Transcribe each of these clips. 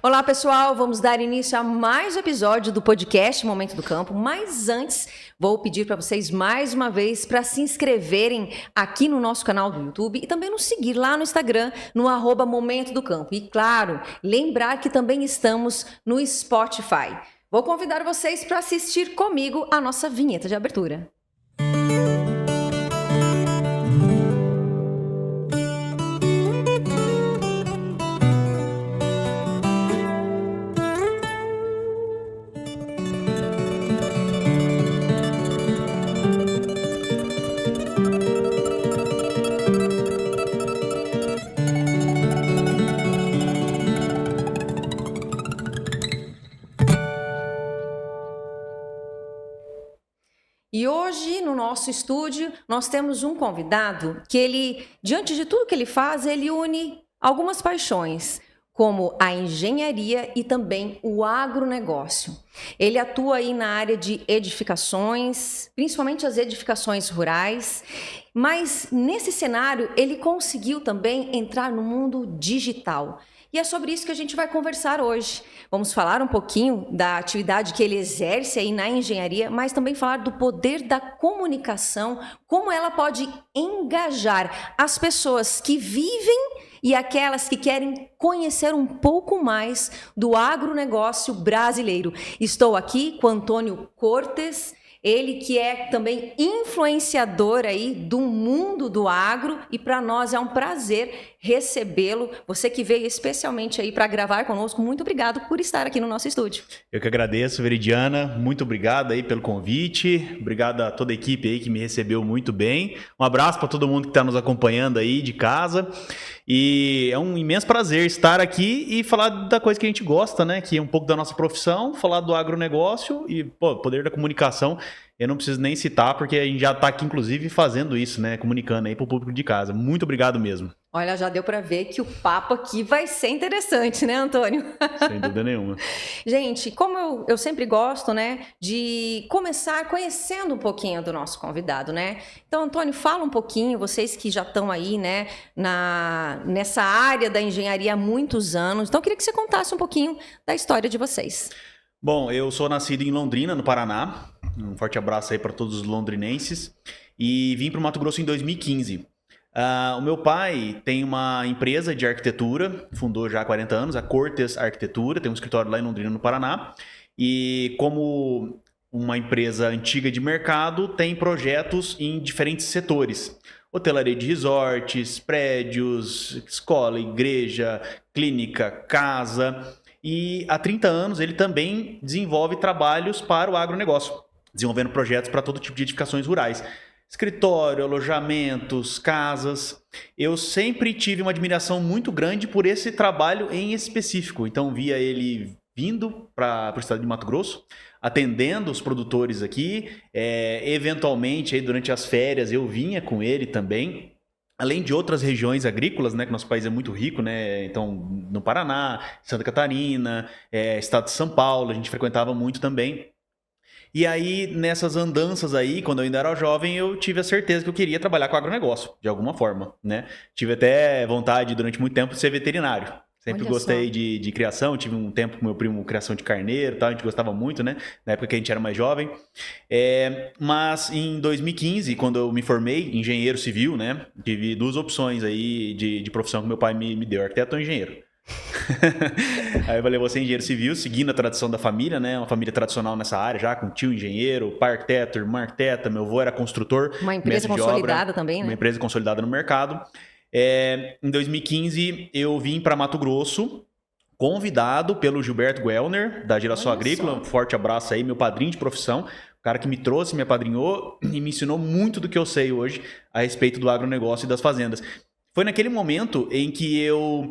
Olá, pessoal! Vamos dar início a mais um episódio do podcast Momento do Campo. Mas antes, vou pedir para vocês mais uma vez para se inscreverem aqui no nosso canal do YouTube e também nos seguir lá no Instagram, no @Momento do Campo. E claro, lembrar que também estamos no Spotify. Vou convidar vocês para assistir comigo a nossa vinheta de abertura. E hoje, no nosso estúdio, nós temos um convidado que ele, diante de tudo que ele faz, ele une algumas paixões, como a engenharia e também o agronegócio. Ele atua aí na área de edificações, principalmente as edificações rurais, mas nesse cenário ele conseguiu também entrar no mundo digital. E é sobre isso que a gente vai conversar hoje. Vamos falar um pouquinho da atividade que ele exerce aí na engenharia, mas também falar do poder da comunicação, como ela pode engajar as pessoas que vivem e aquelas que querem conhecer um pouco mais do agronegócio brasileiro. Estou aqui com Antônio Cortes, ele que é também influenciador aí do mundo do agro, e para nós é um prazer recebê-lo. Você que veio especialmente aí para gravar conosco, muito obrigado por estar aqui no nosso estúdio. Eu que agradeço, Veridiana, muito obrigado aí pelo convite, obrigado a toda a equipe aí que me recebeu muito bem. Um abraço para todo mundo que está nos acompanhando aí de casa. E é um imenso prazer estar aqui e falar da coisa que a gente gosta, né? Que é um pouco da nossa profissão, falar do agronegócio e poder da comunicação. Eu não preciso nem citar, porque a gente já está aqui, inclusive, fazendo isso, né? Comunicando aí para o público de casa. Muito obrigado mesmo. Olha, já deu para ver que o papo aqui vai ser interessante, né, Antônio? Sem dúvida nenhuma. Gente, como eu sempre gosto, né, de começar conhecendo um pouquinho do nosso convidado, né? Então, Antônio, fala um pouquinho, vocês que já estão aí, né, nessa área da engenharia há muitos anos. Então, eu queria que você contasse um pouquinho da história de vocês. Bom, eu sou nascido em Londrina, no Paraná. Um forte abraço aí para todos os londrinenses. E vim para o Mato Grosso em 2015. O meu pai tem uma empresa de arquitetura, fundou já há 40 anos, a Cortes Arquitetura, tem um escritório lá em Londrina, no Paraná. E como uma empresa antiga de mercado, tem projetos em diferentes setores. Hotelaria de resorts, prédios, escola, igreja, clínica, casa. E há 30 anos ele também desenvolve trabalhos para o agronegócio, desenvolvendo projetos para todo tipo de edificações rurais. Escritório, alojamentos, casas. Eu sempre tive uma admiração muito grande por esse trabalho em específico. Então, via ele vindo para o estado de Mato Grosso, atendendo os produtores aqui. Eventualmente, aí, durante as férias, eu vinha com ele também. Além de outras regiões agrícolas, né, que nosso país é muito rico, né? Então, no Paraná, Santa Catarina, estado de São Paulo, a gente frequentava muito também. E aí, nessas andanças aí, quando eu ainda era jovem, eu tive a certeza que eu queria trabalhar com agronegócio, de alguma forma, né? Tive até vontade, durante muito tempo, de ser veterinário. Sempre gostei de criação, tive um tempo com meu primo, criação de carneiro e tal, a gente gostava muito, né? Na época que a gente era mais jovem. Mas em 2015, quando eu me formei, engenheiro civil, né? Tive duas opções aí de profissão que meu pai me deu, arquiteto ou engenheiro. Aí eu falei, vou ser engenheiro civil, seguindo a tradição da família, né? Uma família tradicional nessa área já, com tio engenheiro, pai arquiteto, irmã arquiteta, meu avô era construtor. Uma empresa consolidada também, né? Uma empresa consolidada no mercado. Em 2015, eu vim para Mato Grosso, convidado pelo Gilberto Guellner, da Girassol Agrícola. Um forte abraço aí, meu padrinho de profissão. O cara que me trouxe, me apadrinhou e me ensinou muito do que eu sei hoje a respeito do agronegócio e das fazendas. Foi naquele momento em que eu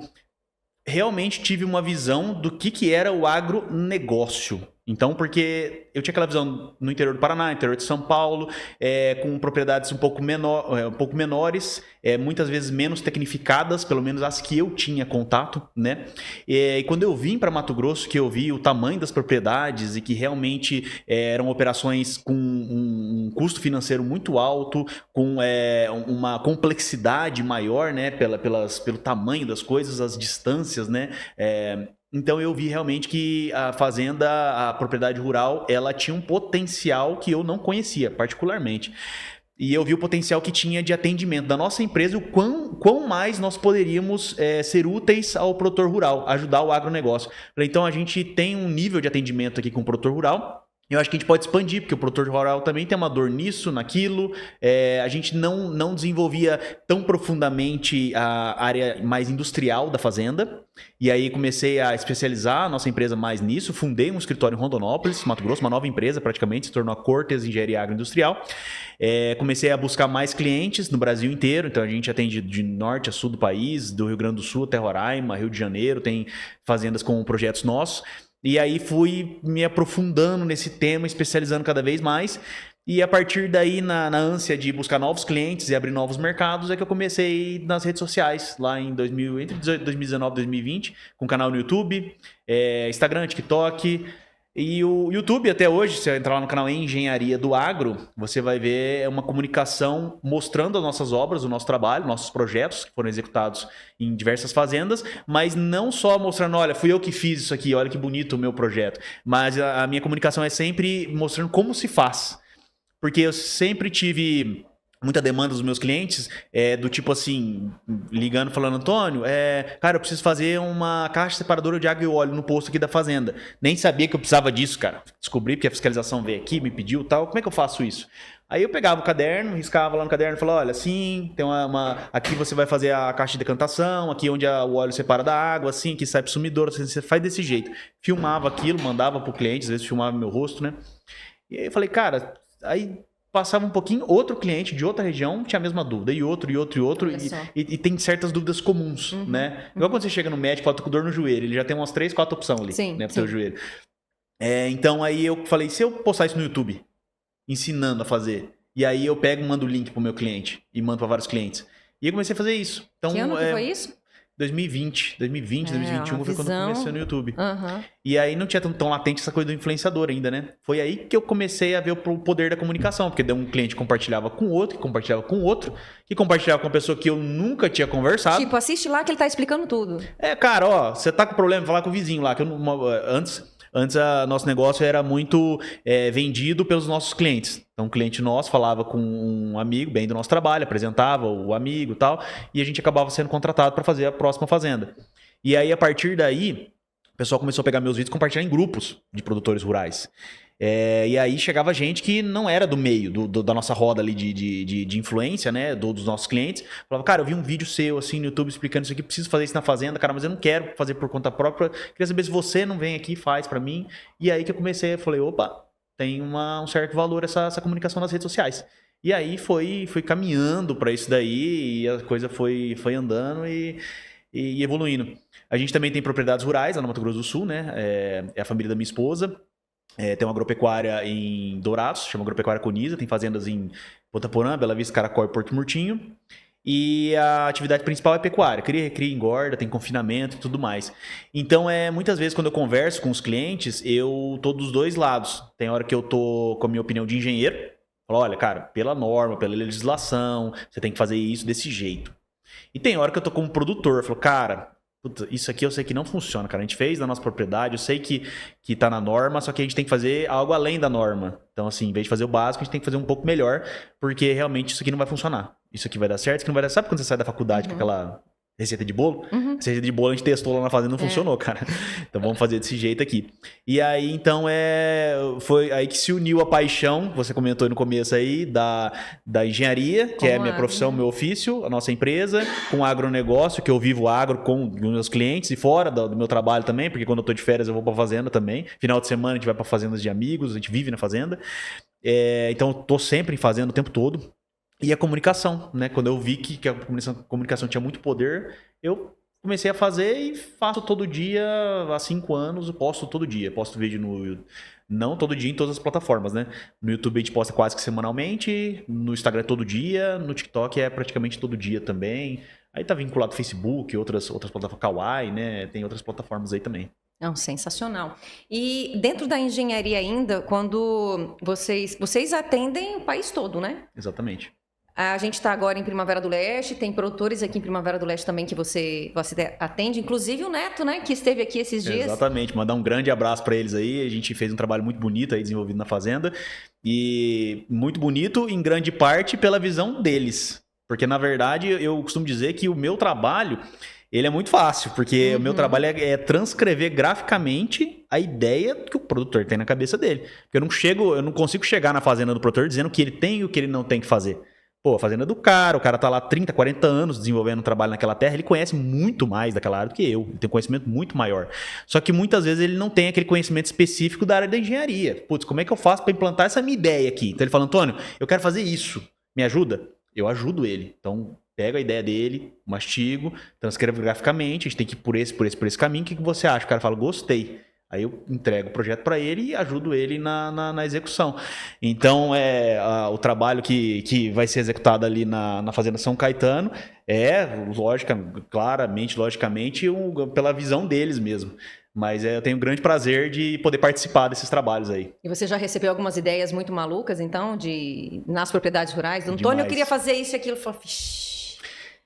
realmente tive uma visão do que era o agronegócio. Então, porque eu tinha aquela visão no interior do Paraná, interior de São Paulo, com propriedades um pouco menores, muitas vezes menos tecnificadas, pelo menos as que eu tinha contato, né? E quando eu vim para Mato Grosso, que eu vi o tamanho das propriedades e que realmente eram operações com um custo financeiro muito alto, com uma complexidade maior, né? Pelo tamanho das coisas, as distâncias, né? Então eu vi realmente que a fazenda, a propriedade rural, ela tinha um potencial que eu não conhecia, particularmente. E eu vi o potencial que tinha de atendimento da nossa empresa e o quão mais nós poderíamos ser úteis ao produtor rural, ajudar o agronegócio. Então a gente tem um nível de atendimento aqui com o produtor rural. Eu acho que a gente pode expandir, porque o produtor rural também tem uma dor nisso, naquilo. A gente não desenvolvia tão profundamente a área mais industrial da fazenda. E aí comecei a especializar a nossa empresa mais nisso. Fundei um escritório em Rondonópolis, Mato Grosso, uma nova empresa praticamente, se tornou a Cortes Engenharia Agroindustrial. Comecei a buscar mais clientes no Brasil inteiro. Então a gente atende de norte a sul do país, do Rio Grande do Sul até Roraima, Rio de Janeiro, tem fazendas com projetos nossos. E aí fui me aprofundando nesse tema, especializando cada vez mais. E a partir daí, na ânsia de buscar novos clientes e abrir novos mercados, é que eu comecei nas redes sociais, lá entre 2019 e 2020, com canal no YouTube, Instagram, TikTok. E o YouTube até hoje, se você entrar lá no canal Engenharia do Agro, você vai ver uma comunicação mostrando as nossas obras, o nosso trabalho, nossos projetos que foram executados em diversas fazendas, mas não só mostrando, olha, fui eu que fiz isso aqui, olha que bonito o meu projeto, mas a minha comunicação é sempre mostrando como se faz, porque eu sempre tive muita demanda dos meus clientes, do tipo assim, ligando, falando, Antônio, cara, eu preciso fazer uma caixa separadora de água e óleo no posto aqui da fazenda. Nem sabia que eu precisava disso, cara. Descobri porque a fiscalização veio aqui, me pediu e tal. Como é que eu faço isso? Aí eu pegava o caderno, riscava lá no caderno e falava, olha, assim, tem aqui você vai fazer a caixa de decantação, aqui onde o óleo separa da água, assim, que sai pro sumidouro, assim, você faz desse jeito. Filmava aquilo, mandava pro cliente, às vezes filmava meu rosto, né? E aí eu falei, cara, aí passava um pouquinho, outro cliente de outra região tinha a mesma dúvida, e outro, e tem certas dúvidas comuns, né? Igual quando você chega no médico e fala, tô com dor no joelho, ele já tem umas 3, 4 opções ali, sim, né, pro seu joelho. Então aí eu falei, se eu postar isso no YouTube, ensinando a fazer, e aí eu pego e mando o link pro meu cliente, e mando para vários clientes. E eu comecei a fazer isso. Então, que ano que foi isso? 2020, 2021 foi quando eu comecei no YouTube. Uhum. E aí não tinha tão latente essa coisa do influenciador ainda, né? Foi aí que eu comecei a ver o poder da comunicação, porque um cliente compartilhava com outro, que compartilhava com outro, que compartilhava com uma pessoa que eu nunca tinha conversado. Tipo, assiste lá que ele tá explicando tudo. Cara, ó, você tá com problema, falar com o vizinho lá, que Antes, nosso negócio era muito vendido pelos nossos clientes. Então, um cliente nosso falava com um amigo, bem do nosso trabalho, apresentava o amigo e tal, e a gente acabava sendo contratado para fazer a próxima fazenda. E aí, a partir daí, o pessoal começou a pegar meus vídeos e compartilhar em grupos de produtores rurais. E aí chegava gente que não era do meio, da nossa roda ali de influência, né, dos nossos clientes. Falava, cara, eu vi um vídeo seu assim no YouTube explicando isso aqui, preciso fazer isso na fazenda, cara, mas eu não quero fazer por conta própria. Queria saber se você não vem aqui e faz pra mim. E aí que eu comecei, eu falei, opa, tem um certo valor essa comunicação nas redes sociais. E aí foi caminhando pra isso daí, e a coisa foi andando e evoluindo. A gente também tem propriedades rurais lá no Mato Grosso do Sul, né? É a família da minha esposa. Tem uma agropecuária em Dourados, chama Agropecuária Conisa, tem fazendas em Ponta Porã, Bela Vista, Caracol e Porto Murtinho. E a atividade principal é pecuária, cria, recria, engorda, tem confinamento e tudo mais. Então, muitas vezes quando eu converso com os clientes, eu tô dos dois lados. Tem hora que eu tô com a minha opinião de engenheiro, falo, olha, cara, pela norma, pela legislação, você tem que fazer isso desse jeito. E tem hora que eu tô como produtor, falo, cara, puta, isso aqui eu sei que não funciona, cara. A gente fez na nossa propriedade, eu sei que tá na norma, só que a gente tem que fazer algo além da norma. Então, assim, em vez de fazer o básico, a gente tem que fazer um pouco melhor, porque realmente isso aqui não vai funcionar. Isso aqui vai dar certo, isso aqui não vai dar. Sabe quando você sai da faculdade com aquela receita de bolo? Essa receita de bolo a gente testou lá na fazenda e não funcionou, cara. Então vamos fazer desse jeito aqui. E aí, então, foi aí que se uniu a paixão, você comentou no começo aí, da engenharia, que é a minha profissão, meu ofício, a nossa empresa, com o agronegócio, que eu vivo agro com os meus clientes e fora do meu trabalho também, porque quando eu tô de férias eu vou pra fazenda também. Final de semana a gente vai pra fazendas de amigos, a gente vive na fazenda. Então eu tô sempre em fazenda o tempo todo. E a comunicação, né? Quando eu vi que a comunicação tinha muito poder, eu comecei a fazer e faço todo dia, há 5 anos, eu posto todo dia. Posto vídeo não todo dia em todas as plataformas, né? No YouTube a gente posta quase que semanalmente, no Instagram todo dia, no TikTok é praticamente todo dia também. Aí tá vinculado ao Facebook, outras plataformas, Kawaii, né? Tem outras plataformas aí também. Não, sensacional. E dentro da engenharia ainda, quando vocês atendem o país todo, né? Exatamente. A gente está agora em Primavera do Leste, tem produtores aqui em Primavera do Leste também que você atende, inclusive o Neto, né, que esteve aqui esses dias. Exatamente, mandar um grande abraço para eles aí. A gente fez um trabalho muito bonito aí desenvolvido na fazenda e muito bonito em grande parte pela visão deles, porque na verdade eu costumo dizer que o meu trabalho ele é muito fácil, porque o meu trabalho é transcrever graficamente a ideia que o produtor tem na cabeça dele. Porque eu não consigo chegar na fazenda do produtor dizendo o que ele tem e o que ele não tem que fazer. Pô, a fazenda é do cara, o cara tá lá 30, 40 anos desenvolvendo um trabalho naquela terra, ele conhece muito mais daquela área do que eu, ele tem um conhecimento muito maior. Só que muitas vezes ele não tem aquele conhecimento específico da área da engenharia. Putz, como é que eu faço para implantar essa minha ideia aqui? Então ele fala, Antônio, eu quero fazer isso, me ajuda? Eu ajudo ele. Então pego a ideia dele, mastigo, transcrevo graficamente, a gente tem que ir por esse caminho, o que você acha? O cara fala, gostei. Aí eu entrego o projeto para ele e ajudo ele na execução. Então, o trabalho que vai ser executado ali na Fazenda São Caetano logicamente, pela visão deles mesmo. Mas eu tenho um grande prazer de poder participar desses trabalhos aí. E você já recebeu algumas ideias muito malucas, então, nas propriedades rurais? Antônio, eu queria fazer isso e aquilo. Eu falo,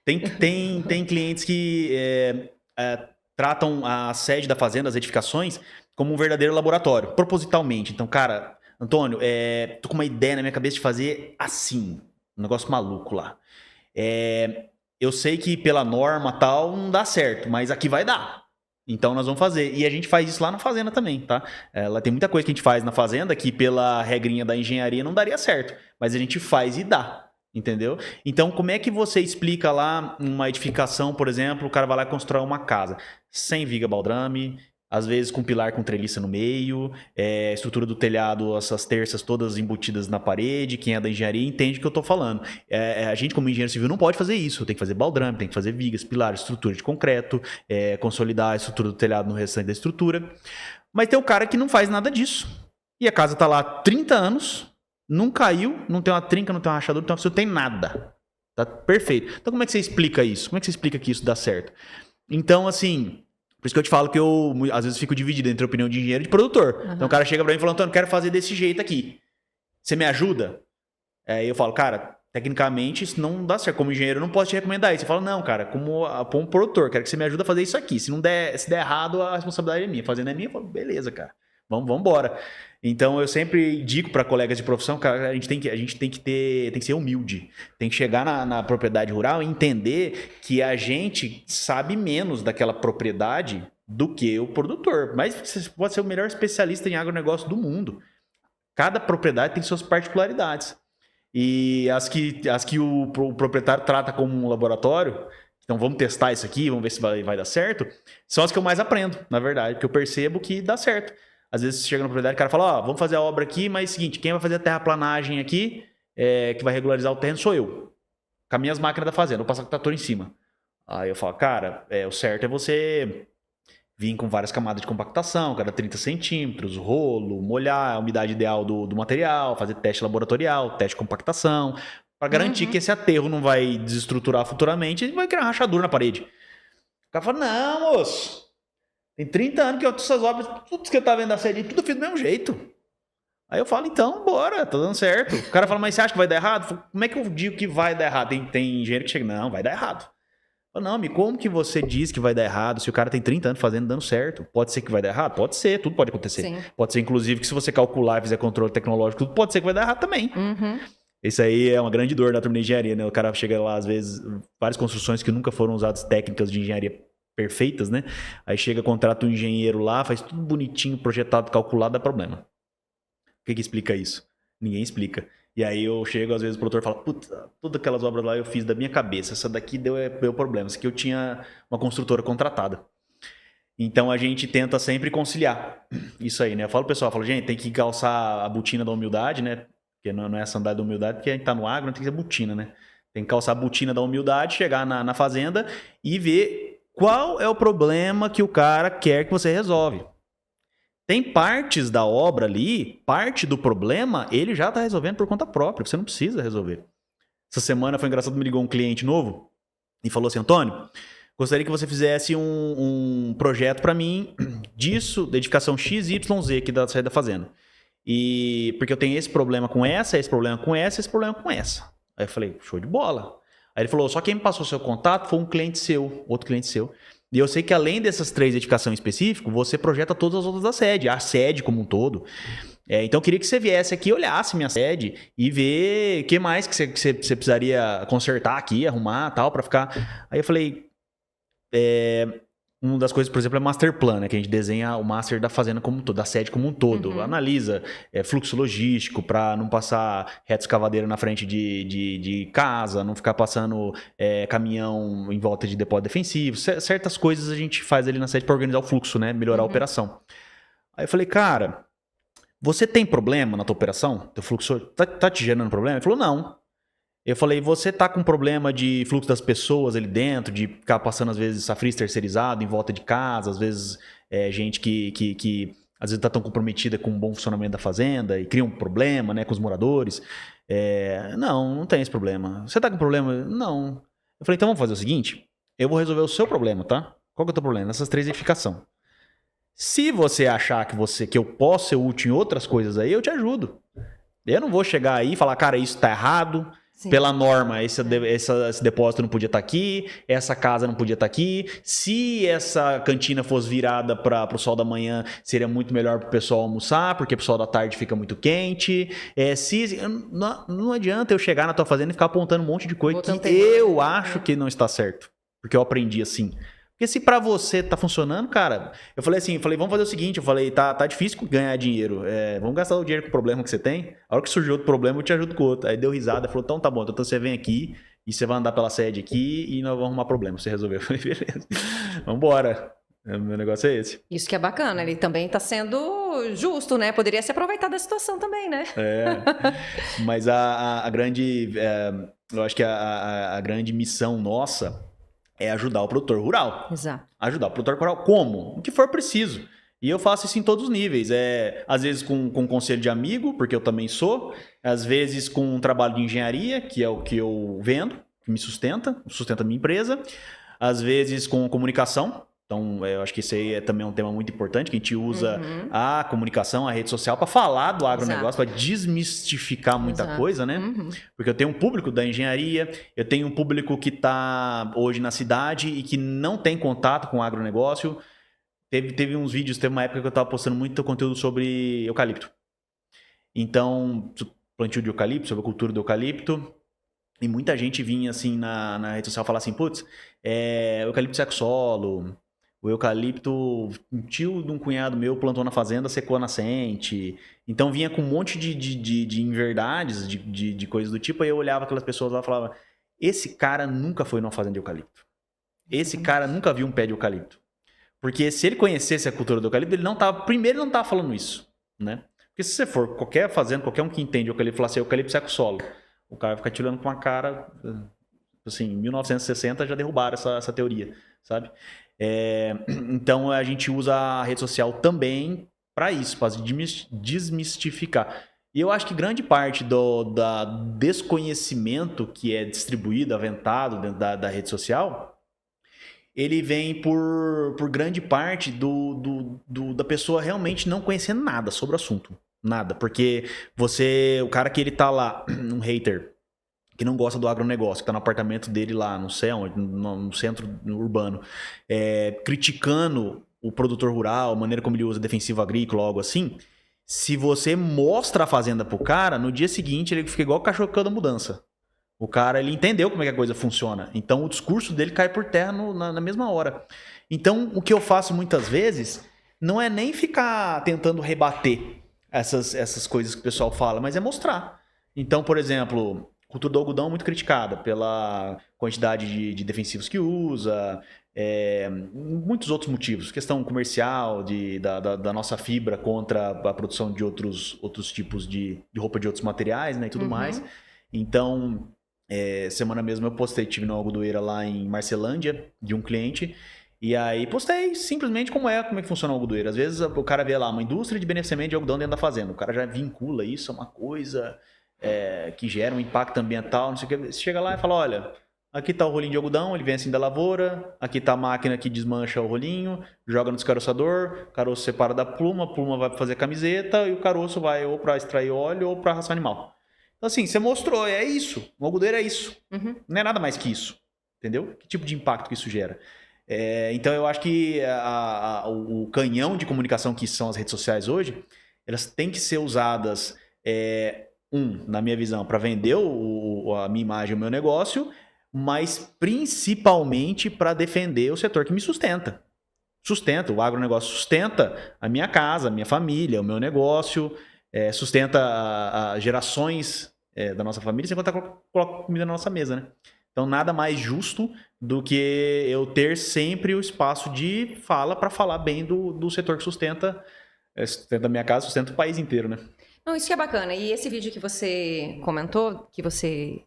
tem clientes que tratam a sede da fazenda, as edificações, como um verdadeiro laboratório, propositalmente. Então, cara, Antônio, tô com uma ideia na minha cabeça de fazer assim, um negócio maluco lá. Eu sei que pela norma tal não dá certo, mas aqui vai dar. Então nós vamos fazer. E a gente faz isso lá na fazenda também, tá? Lá tem muita coisa que a gente faz na fazenda que pela regrinha da engenharia não daria certo, mas a gente faz e dá. Entendeu? Então, como é que você explica lá uma edificação, por exemplo, o cara vai lá e constrói uma casa sem viga baldrame, às vezes com pilar com treliça no meio, estrutura do telhado, essas terças todas embutidas na parede, quem é da engenharia entende o que eu tô falando. A gente, como engenheiro civil, não pode fazer isso, tem que fazer baldrame, tem que fazer vigas, pilares, estrutura de concreto, consolidar a estrutura do telhado no restante da estrutura. Mas tem o cara que não faz nada disso. E a casa tá lá há 30 anos... Não caiu, não tem uma trinca, não tem uma rachadura, não tem nada. Tá perfeito. Então como é que você explica isso? Como é que você explica que isso dá certo? Então, assim, por isso que eu te falo que eu, às vezes, fico dividido entre a opinião de engenheiro e de produtor. Uhum. Então o cara chega pra mim e fala, Antônio, quero fazer desse jeito aqui. Você me ajuda? Aí eu falo, cara, tecnicamente isso não dá certo. Como engenheiro eu não posso te recomendar isso. Você fala, não, cara, como produtor, quero que você me ajude a fazer isso aqui. Se der errado, a responsabilidade é minha. Fazendo é minha, eu falo, beleza, cara. Vamos embora. Então eu sempre digo para colegas de profissão, cara, a gente tem que ser humilde. Tem que chegar na propriedade rural e entender que a gente sabe menos daquela propriedade do que o produtor. Mas você pode ser o melhor especialista em agronegócio do mundo. Cada propriedade tem suas particularidades. E as que o proprietário trata como um laboratório, então vamos testar isso aqui, vamos ver se vai dar certo, são as que eu mais aprendo, na verdade, porque eu percebo que dá certo. Às vezes você chega na propriedade e o cara fala, vamos fazer a obra aqui, mas é o seguinte, quem vai fazer a terraplanagem aqui, que vai regularizar o terreno, sou eu. Com as minhas máquinas da fazenda, vou passar com o trator em cima. Aí eu falo, cara, o certo é você vir com várias camadas de compactação, cada 30 centímetros, rolo, molhar a umidade ideal do material, fazer teste laboratorial, teste de compactação, para garantir que esse aterro não vai desestruturar futuramente e vai criar uma rachadura na parede. O cara fala, não, moço. Tem 30 anos que essas obras, tudo que eu tava vendo da sede, tudo fiz do mesmo jeito. Aí eu falo, então, bora, tá dando certo. O cara fala, mas você acha que vai dar errado? Eu falo, como é que eu digo que vai dar errado? Tem engenheiro que chega, não, vai dar errado. Eu falo, não, como que você diz que vai dar errado se o cara tem 30 anos fazendo dando certo? Pode ser que vai dar errado? Pode ser, tudo pode acontecer. Sim. Pode ser, inclusive, que se você calcular e fizer controle tecnológico, tudo pode ser que vai dar errado também. Uhum. Isso aí é uma grande dor da turma de engenharia, né? O cara chega lá, às vezes, várias construções que nunca foram usadas técnicas de engenharia perfeitas, né? Aí chega, contrata um engenheiro lá, faz tudo bonitinho, projetado, calculado, dá problema. O que explica isso? Ninguém explica. E aí eu chego, às vezes o produtor fala, puta, todas aquelas obras lá eu fiz da minha cabeça, essa daqui deu problema, essa aqui eu tinha uma construtora contratada. Então a gente tenta sempre conciliar isso aí, né? Eu falo pro pessoal, gente, tem que calçar a botina da humildade, né? Porque não é a sandália da humildade, porque a gente tá no agro, não tem que ser botina, né? Tem que calçar a botina da humildade, chegar na fazenda e ver qual é o problema que o cara quer que você resolve. Tem partes da obra ali, parte do problema, ele já está resolvendo por conta própria. Você não precisa resolver. Essa semana foi engraçado, me ligou um cliente novo e falou assim, Antônio, gostaria que você fizesse um projeto para mim disso, da edificação XYZ aqui da saída da fazenda. Porque eu tenho esse problema com essa, esse problema com essa, esse problema com essa. Aí eu falei, show de bola. Aí ele falou, só quem me passou seu contato foi um cliente seu, outro cliente seu. E eu sei que além dessas 3 edificações específicas, você projeta todas as outras da sede, a sede como um todo. Então eu queria que você viesse aqui, olhasse minha sede e ver o que mais que você precisaria consertar aqui, arrumar tal, pra ficar... Aí eu falei... Uma das coisas, por exemplo, é master plan, né? Que a gente desenha o master da fazenda como um todo, da sede como um todo. Analisa fluxo logístico para não passar reto escavadeira na frente de casa, não ficar passando caminhão em volta de depósito defensivo. Certas coisas a gente faz ali na sede para organizar o fluxo, né? Melhorar a operação. Aí eu falei, cara, você tem problema na tua operação? Teu fluxo tá te gerando problema? Ele falou, não. Eu falei, você tá com problema de fluxo das pessoas ali dentro, de ficar passando, às vezes, safris terceirizado em volta de casa, às vezes, gente que às vezes tá tão comprometida com o bom funcionamento da fazenda e cria um problema, né, com os moradores. Não tem esse problema. Você tá com problema? Não. Eu falei, então vamos fazer o seguinte, eu vou resolver o seu problema, tá? Qual que é o teu problema? Nessas 3 edificações. Se você achar que eu posso ser útil em outras coisas aí, eu te ajudo. Eu não vou chegar aí e falar, cara, isso tá errado. Sim. Pela norma, esse depósito não podia estar aqui, essa casa não podia estar aqui. Se essa cantina fosse virada para o sol da manhã, seria muito melhor para o pessoal almoçar, porque o sol da tarde fica muito quente. Não adianta eu chegar na tua fazenda e ficar apontando um monte de coisa que eu acho que não está certo, porque eu aprendi assim. Porque se pra você tá funcionando, cara... Eu falei assim, vamos fazer o seguinte, eu falei, tá difícil ganhar dinheiro, vamos gastar o dinheiro com o problema que você tem, a hora que surgiu outro problema eu te ajudo com o outro. Aí deu risada, falou, então tá bom, então você vem aqui e você vai andar pela sede aqui e nós vamos arrumar problema, você resolveu. Eu falei, beleza, vambora. Meu negócio é esse. Isso que é bacana, ele também tá sendo justo, né? Poderia se aproveitar da situação também, né? Mas a grande... eu acho que a grande missão nossa... é ajudar o produtor rural. Exato. Ajudar o produtor rural como? O que for preciso. E eu faço isso em todos os níveis. Às vezes com conselho de amigo, porque eu também sou. Às vezes com um trabalho de engenharia, que é o que eu vendo, que me sustenta a minha empresa. Às vezes com comunicação. Então, eu acho que isso aí também é um tema muito importante, que a gente usa a comunicação, a rede social para falar do agronegócio, para desmistificar muita coisa, né? Porque eu tenho um público da engenharia, eu tenho um público que está hoje na cidade e que não tem contato com o agronegócio. Teve uns vídeos, teve uma época que eu estava postando muito conteúdo sobre eucalipto. Então, plantio de eucalipto, sobre a cultura do eucalipto. E muita gente vinha assim na rede social falar assim, putz, eucalipto seca solo... O eucalipto, um tio de um cunhado meu plantou na fazenda, secou a nascente. Então vinha com um monte de inverdades, de coisas do tipo. Aí eu olhava aquelas pessoas lá e falava, esse cara nunca foi numa fazenda de eucalipto. Esse cara nunca viu um pé de eucalipto. Porque se ele conhecesse a cultura do eucalipto, ele não estava falando isso, né? Porque se você for qualquer fazenda, qualquer um que entende eucalipto, falar assim, eucalipto seca o solo. O cara vai ficar te olhando com uma cara... Assim, em 1960 já derrubaram essa teoria, sabe? Então a gente usa a rede social também para isso, para desmistificar. E eu acho que grande parte do desconhecimento que é distribuído, aventado dentro da rede social, ele vem por grande parte da pessoa realmente não conhecendo nada sobre o assunto. Nada. Porque o cara que ele tá lá, um hater, que não gosta do agronegócio, que tá no apartamento dele lá, não sei onde, no centro urbano, criticando o produtor rural, a maneira como ele usa defensivo agrícola, algo assim, se você mostra a fazenda pro cara, no dia seguinte ele fica igual o cachorro da mudança. O cara, ele entendeu como é que a coisa funciona. Então o discurso dele cai por terra na mesma hora. Então o que eu faço muitas vezes não é nem ficar tentando rebater essas coisas que o pessoal fala, mas é mostrar. Então, por exemplo... A cultura do algodão é muito criticada pela quantidade de defensivos que usa, muitos outros motivos. Questão comercial, da nossa fibra contra a produção de outros tipos de roupa de outros materiais, né, e tudo mais. Então, semana mesmo eu postei, tive na algodoeira lá em Marcelândia, de um cliente, e aí postei simplesmente como é que funciona a algodoeira. Às vezes o cara vê lá uma indústria de beneficiamento de algodão dentro da fazenda, o cara já vincula isso a uma coisa... que gera um impacto ambiental, não sei o que. Você chega lá e fala, olha, aqui tá o rolinho de algodão, ele vem assim da lavoura, aqui tá a máquina que desmancha o rolinho, joga no descaroçador, o caroço separa da pluma, a pluma vai fazer camiseta e o caroço vai ou para extrair óleo ou para ração animal. Então Assim, você mostrou, é isso. O algodoeiro é isso. Uhum. Não é nada mais que isso. Entendeu? Que tipo de impacto que isso gera? Então eu acho que o canhão de comunicação que são as redes sociais hoje, elas têm que ser usadas, na minha visão, para vender a minha imagem, o meu negócio, mas principalmente para defender o setor que me sustenta. O agronegócio sustenta a minha casa, a minha família, o meu negócio, sustenta as gerações da nossa família, sem contar coloca comida na nossa mesa, né? Então, nada mais justo do que eu ter sempre o espaço de fala para falar bem do setor que sustenta a minha casa, sustenta o país inteiro, né? Não, isso que é bacana. E esse vídeo que você comentou, que você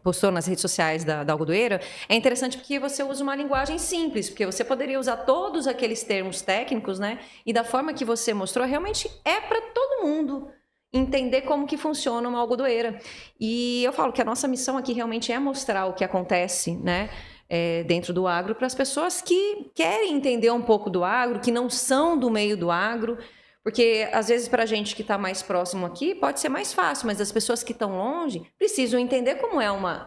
postou nas redes sociais da Algodoeira, é interessante porque você usa uma linguagem simples, porque você poderia usar todos aqueles termos técnicos, né? E da forma que você mostrou, realmente é para todo mundo entender como que funciona uma algodoeira. E eu falo que a nossa missão aqui realmente é mostrar o que acontece, né? Dentro do agro para as pessoas que querem entender um pouco do agro, que não são do meio do agro. Porque, às vezes, para a gente que está mais próximo aqui, pode ser mais fácil, mas as pessoas que estão longe precisam entender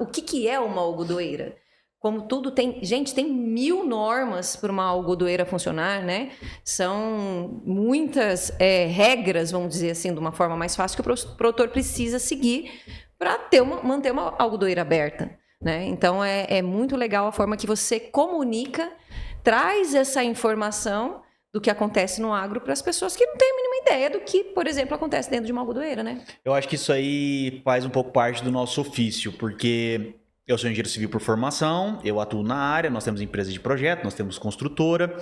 o que é uma algodoeira. Como tudo tem... Gente, tem 1000 normas para uma algodoeira funcionar, né? São muitas regras, vamos dizer assim, de uma forma mais fácil, que o produtor precisa seguir para manter uma algodoeira aberta, né? Então, é muito legal a forma que você comunica, traz essa informação do que acontece no agro para as pessoas que não têm a mínima ideia do que, por exemplo, acontece dentro de uma algodoeira, né? Eu acho que isso aí faz um pouco parte do nosso ofício, porque eu sou engenheiro civil por formação, eu atuo na área, nós temos empresa de projeto, nós temos construtora,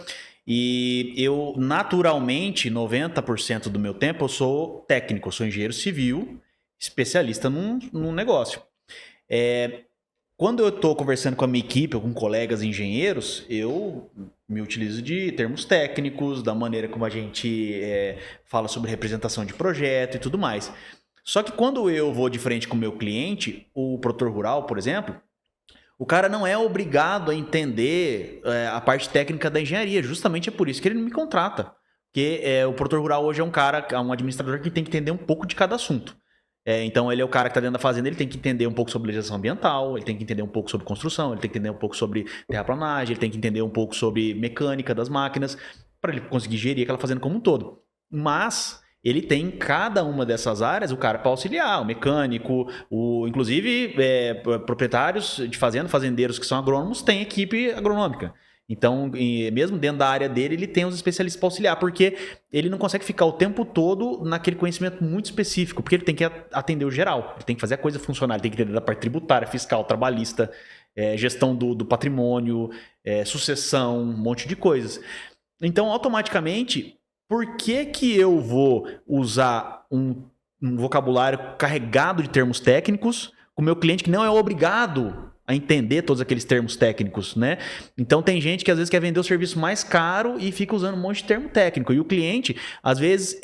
e eu, naturalmente, 90% do meu tempo, eu sou técnico, eu sou engenheiro civil, especialista num negócio. Quando eu estou conversando com a minha equipe ou com colegas engenheiros, eu me utilizo de termos técnicos, da maneira como a gente fala sobre representação de projeto e tudo mais. Só que quando eu vou de frente com o meu cliente, o produtor rural, por exemplo, o cara não é obrigado a entender a parte técnica da engenharia. Justamente é por isso que ele não me contrata. Porque o produtor rural hoje é um administrador que tem que entender um pouco de cada assunto. Então ele é o cara que está dentro da fazenda, ele tem que entender um pouco sobre legislação ambiental, ele tem que entender um pouco sobre construção, ele tem que entender um pouco sobre terraplanagem, ele tem que entender um pouco sobre mecânica das máquinas, para ele conseguir gerir aquela fazenda como um todo. Mas ele tem em cada uma dessas áreas o cara para auxiliar, o mecânico, inclusive proprietários de fazenda, fazendeiros que são agrônomos, têm equipe agronômica. Então, mesmo dentro da área dele, ele tem os especialistas para auxiliar, porque ele não consegue ficar o tempo todo naquele conhecimento muito específico, porque ele tem que atender o geral, ele tem que fazer a coisa funcionar, ele tem que entender da parte tributária, fiscal, trabalhista, gestão do patrimônio, sucessão, um monte de coisas. Então, automaticamente, por que eu vou usar um vocabulário carregado de termos técnicos com o meu cliente que não é obrigado a entender todos aqueles termos técnicos, né? Então tem gente que às vezes quer vender o serviço mais caro e fica usando um monte de termo técnico. E o cliente, às vezes,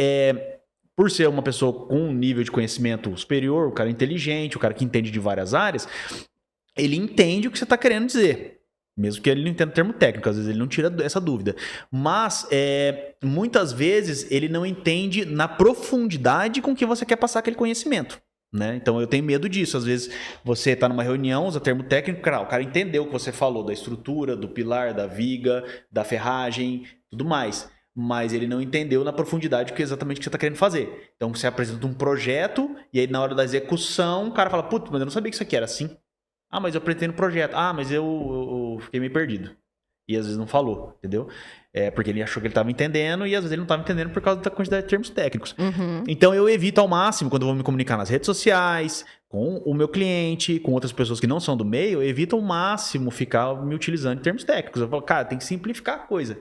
por ser uma pessoa com um nível de conhecimento superior, o cara inteligente, o cara que entende de várias áreas, ele entende o que você está querendo dizer. Mesmo que ele não entenda o termo técnico, às vezes ele não tira essa dúvida. Mas, muitas vezes, ele não entende na profundidade com que você quer passar aquele conhecimento. Né? Então eu tenho medo disso. Às vezes você está numa reunião, usa termo técnico, o cara entendeu o que você falou da estrutura, do pilar, da viga, da ferragem, tudo mais, mas ele não entendeu na profundidade o que exatamente que você está querendo fazer. Então você apresenta um projeto e aí na hora da execução o cara fala, putz, mas eu não sabia que isso aqui era assim. Ah, mas eu apresentei no projeto. Ah, mas eu fiquei meio perdido. E às vezes não falou, entendeu? Porque ele achou que ele estava entendendo e às vezes ele não estava entendendo por causa da quantidade de termos técnicos. Uhum. Então eu evito ao máximo, quando eu vou me comunicar nas redes sociais, com o meu cliente, com outras pessoas que não são do meio, eu evito ao máximo ficar me utilizando de termos técnicos. Eu falo, cara, tem que simplificar a coisa.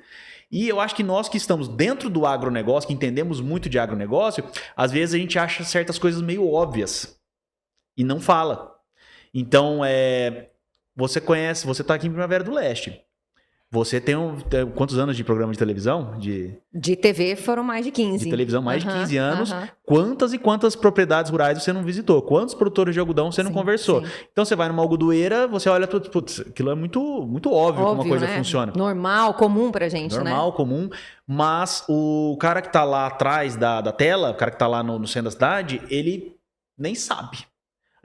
E eu acho que nós que estamos dentro do agronegócio, que entendemos muito de agronegócio, às vezes a gente acha certas coisas meio óbvias e não fala. Então, você está aqui em Primavera do Leste. Você tem quantos anos de programa de televisão? De TV foram mais de 15. De televisão, mais de 15 anos. Quantas e quantas propriedades rurais você não visitou? Quantos produtores de algodão você não conversou? Sim. Então você vai numa algodoeira, você olha tudo, putz, aquilo é muito, muito óbvio como uma coisa, né? Funciona. Normal, comum pra gente, Normal, comum. Mas o cara que tá lá atrás da tela, o cara que tá lá no centro da cidade, ele nem sabe.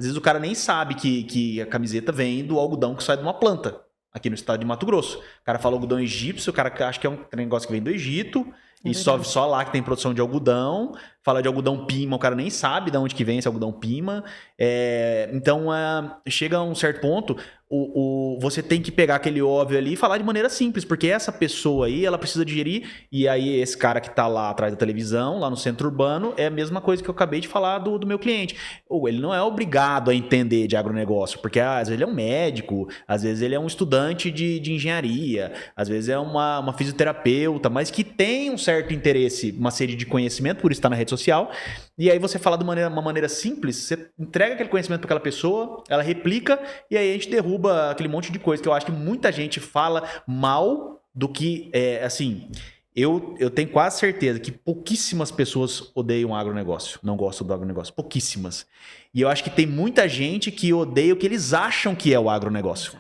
Às vezes o cara nem sabe que a camiseta vem do algodão que sai de uma planta, aqui no estado de Mato Grosso. O cara fala algodão egípcio, o cara acha que é um negócio que vem do Egito, e só lá que tem produção de algodão. Fala de algodão pima, o cara nem sabe de onde que vem esse algodão pima. Então, chega a um certo ponto, você tem que pegar aquele óbvio ali e falar de maneira simples, porque essa pessoa aí, ela precisa digerir, e aí esse cara que tá lá atrás da televisão, lá no centro urbano, é a mesma coisa que eu acabei de falar do meu cliente. Ele não é obrigado a entender de agronegócio, porque às vezes ele é um médico, às vezes ele é um estudante de engenharia, às vezes é uma fisioterapeuta, mas que tem um certo interesse, uma sede de conhecimento por estar na rede social, e aí você fala de uma maneira simples, você entrega aquele conhecimento para aquela pessoa, ela replica, e aí a gente derruba aquele monte de coisa que eu acho que muita gente fala mal do que, assim, eu tenho quase certeza que pouquíssimas pessoas odeiam o agronegócio, não gostam do agronegócio, pouquíssimas. E eu acho que tem muita gente que odeia o que eles acham que é o agronegócio.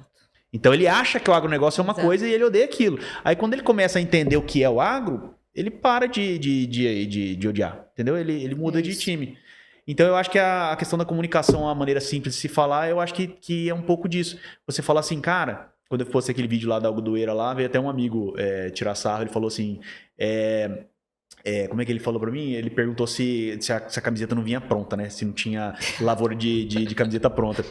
Então ele acha que o agronegócio é uma coisa e ele odeia aquilo. Aí quando ele começa a entender o que é o agro, ele para de odiar, entendeu? Ele muda de time. Então eu acho que a questão da comunicação, a maneira simples de se falar, eu acho que é um pouco disso. Você fala assim, cara, quando eu fosse aquele vídeo lá da algodoeira lá, veio até um amigo tirar sarro, ele falou assim, como é que ele falou pra mim? Ele perguntou se a camiseta não vinha pronta, né? Se não tinha lavoura de camiseta pronta.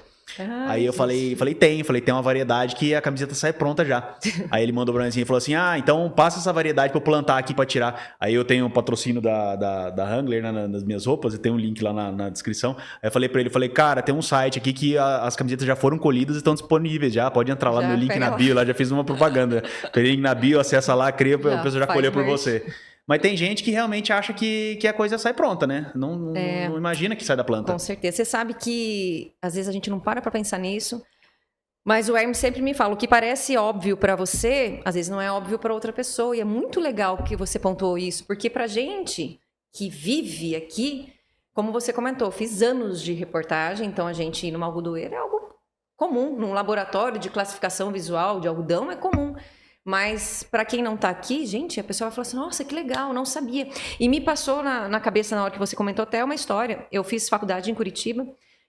Aí eu falei, tem uma variedade que a camiseta sai pronta já. Aí ele mandou pra mim assim, e falou assim, então passa essa variedade pra eu plantar aqui pra tirar. Aí eu tenho um patrocínio da Wrangler, né, nas minhas roupas, e tem um link lá na descrição. Aí eu falei pra ele, cara, tem um site aqui que as camisetas já foram colhidas e estão disponíveis já, pode entrar lá no meu link na bio, lá já fiz uma propaganda. Tem link na bio, acessa lá, cria, a pessoa já colheu por você. Mas tem gente que realmente acha que a coisa sai pronta, né? Não imagina que sai da planta. Com certeza. Você sabe que às vezes a gente não para pensar nisso, mas o Hermes sempre me fala, o que parece óbvio para você, às vezes não é óbvio para outra pessoa. E é muito legal que você pontuou isso, porque pra gente que vive aqui, como você comentou, eu fiz anos de reportagem, então a gente ir numa algodoeira é algo comum. Num laboratório de classificação visual de algodão é comum. Mas para quem não está aqui, gente, a pessoa vai falar assim, nossa, que legal, não sabia. E me passou na cabeça, na hora que você comentou, até uma história. Eu fiz faculdade em Curitiba,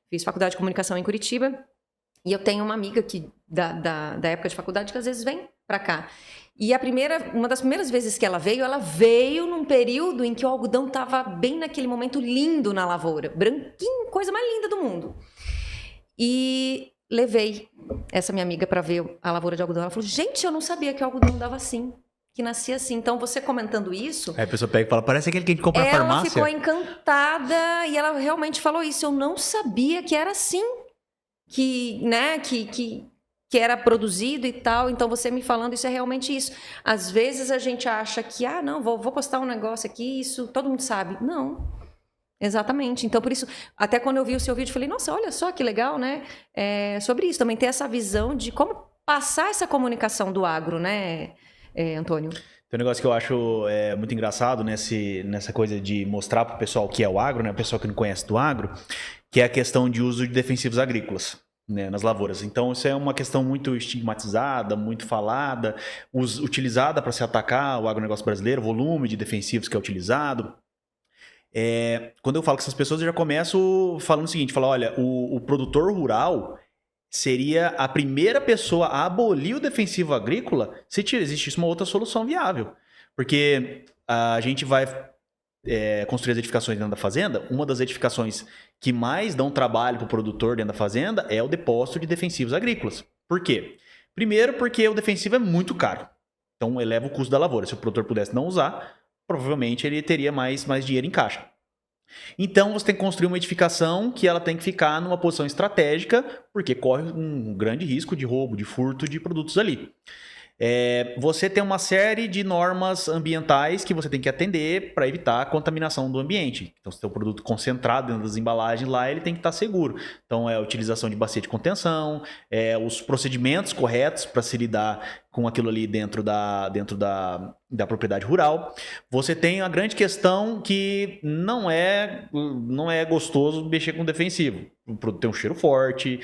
fiz faculdade de comunicação em Curitiba, e eu tenho uma amiga da época de faculdade que às vezes vem para cá. E uma das primeiras vezes que ela veio num período em que o algodão estava bem naquele momento lindo na lavoura, branquinho, coisa mais linda do mundo. E levei essa minha amiga para ver a lavoura de algodão. Ela falou, gente, eu não sabia que o algodão dava assim, que nascia assim. Então, você comentando isso... Aí a pessoa pega e fala, parece aquele que a gente compra na farmácia. Ela ficou encantada e ela realmente falou isso. Eu não sabia que era assim, que era produzido e tal. Então, você me falando, isso é realmente isso. Às vezes, a gente acha que, não, vou postar um negócio aqui, isso todo mundo sabe. Não. Exatamente. Então, por isso, até quando eu vi o seu vídeo, eu falei, nossa, olha só que legal, né? Sobre isso, também ter essa visão de como passar essa comunicação do agro, né, Antônio? Tem um negócio que eu acho muito engraçado nessa coisa de mostrar para o pessoal o que é o agro, né? O pessoal que não conhece do agro, que é a questão de uso de defensivos agrícolas, né, nas lavouras. Então, isso é uma questão muito estigmatizada, muito falada, utilizada para se atacar o agronegócio brasileiro, o volume de defensivos que é utilizado. Quando eu falo com essas pessoas, eu já começo falando o seguinte, olha, o produtor rural seria a primeira pessoa a abolir o defensivo agrícola se existisse uma outra solução viável. Porque a gente vai construir as edificações dentro da fazenda, uma das edificações que mais dão trabalho para o produtor dentro da fazenda é o depósito de defensivos agrícolas. Por quê? Primeiro porque o defensivo é muito caro, então eleva o custo da lavoura. Se o produtor pudesse não usar, provavelmente ele teria mais dinheiro em caixa. Então, você tem que construir uma edificação que ela tem que ficar numa posição estratégica, porque corre um grande risco de roubo, de furto de produtos ali. Você tem uma série de normas ambientais que você tem que atender para evitar a contaminação do ambiente. Então, se tem um produto concentrado dentro das embalagens lá, ele tem que estar seguro. Então, a utilização de bacia de contenção, os procedimentos corretos para se lidar com aquilo ali dentro da propriedade rural. Você tem a grande questão que não é gostoso mexer com defensivo. O produto tem um cheiro forte,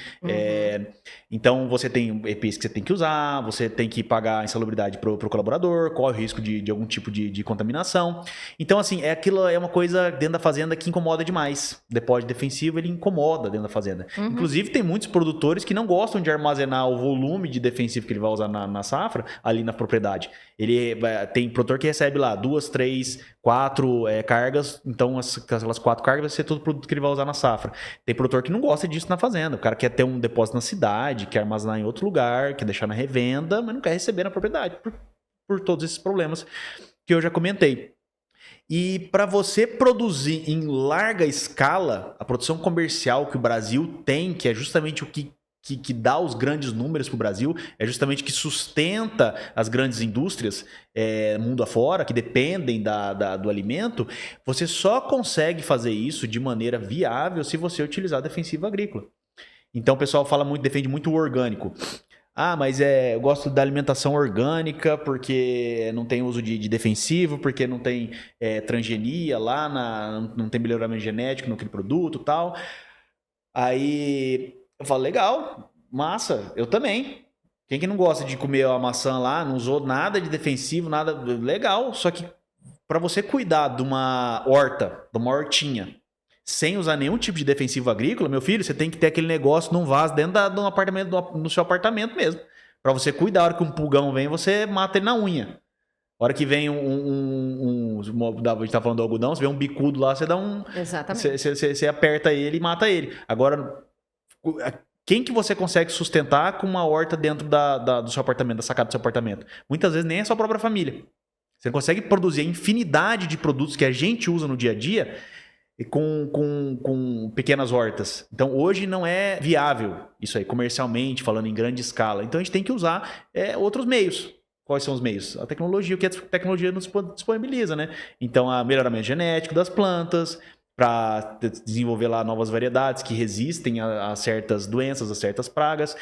então você tem EPIs que você tem que usar, você tem que pagar a insalubridade para o colaborador, corre o risco de algum tipo de contaminação. Então, assim, aquilo é uma coisa dentro da fazenda que incomoda demais. O depósito defensivo, ele incomoda dentro da fazenda. Inclusive, tem muitos produtores que não gostam de armazenar o volume de defensivo que ele vai usar na safra ali na propriedade. Tem produtor que recebe lá 2, 3, 4 cargas, então aquelas 4 cargas vai ser todo o produto que ele vai usar na safra. Tem produtor que não gosta disso na fazenda, o cara quer ter um depósito na cidade, quer armazenar em outro lugar, quer deixar na revenda, mas não quer receber na propriedade, por todos esses problemas que eu já comentei. E para você produzir em larga escala, a produção comercial que o Brasil tem, que é justamente o que dá os grandes números para o Brasil, é justamente que sustenta as grandes indústrias mundo afora, que dependem do alimento, você só consegue fazer isso de maneira viável se você utilizar defensivo agrícola. Então o pessoal defende muito o orgânico. Ah, mas eu gosto da alimentação orgânica porque não tem uso de defensivo, porque não tem transgenia lá, não tem melhoramento genético naquele produto e tal. Aí eu falo, legal, massa, eu também. Quem que não gosta de comer a maçã lá, não usou nada de defensivo, nada, legal. Só que para você cuidar de uma horta, de uma hortinha, sem usar nenhum tipo de defensivo agrícola, meu filho, você tem que ter aquele negócio num vaso dentro do apartamento, no seu apartamento mesmo. Para você cuidar, a hora que um pulgão vem, você mata ele na unha. A hora que vem a gente tá falando do algodão, você vê um bicudo lá, você dá um... Exatamente. Você aperta ele e mata ele. Agora, quem que você consegue sustentar com uma horta dentro do seu apartamento, da sacada do seu apartamento? Muitas vezes nem é a sua própria família. Você consegue produzir a infinidade de produtos que a gente usa no dia a dia com pequenas hortas. Então, hoje não é viável isso aí, comercialmente, falando em grande escala. Então, a gente tem que usar outros meios. Quais são os meios? A tecnologia, o que a tecnologia nos disponibiliza, né? Então, o melhoramento genético das plantas, para desenvolver lá novas variedades que resistem a certas doenças, a certas pragas.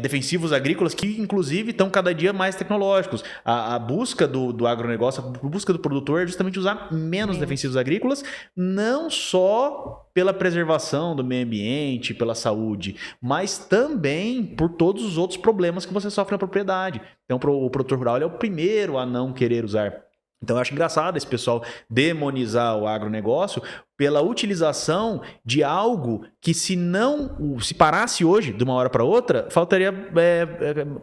Defensivos agrícolas que, inclusive, estão cada dia mais tecnológicos. A busca do agronegócio, a busca do produtor é justamente usar menos defensivos agrícolas, não só pela preservação do meio ambiente, pela saúde, mas também por todos os outros problemas que você sofre na propriedade. Então, o produtor rural ele é o primeiro a não querer usar. Então, eu acho engraçado esse pessoal demonizar o agronegócio pela utilização de algo que se parasse hoje, de uma hora para outra, faltaria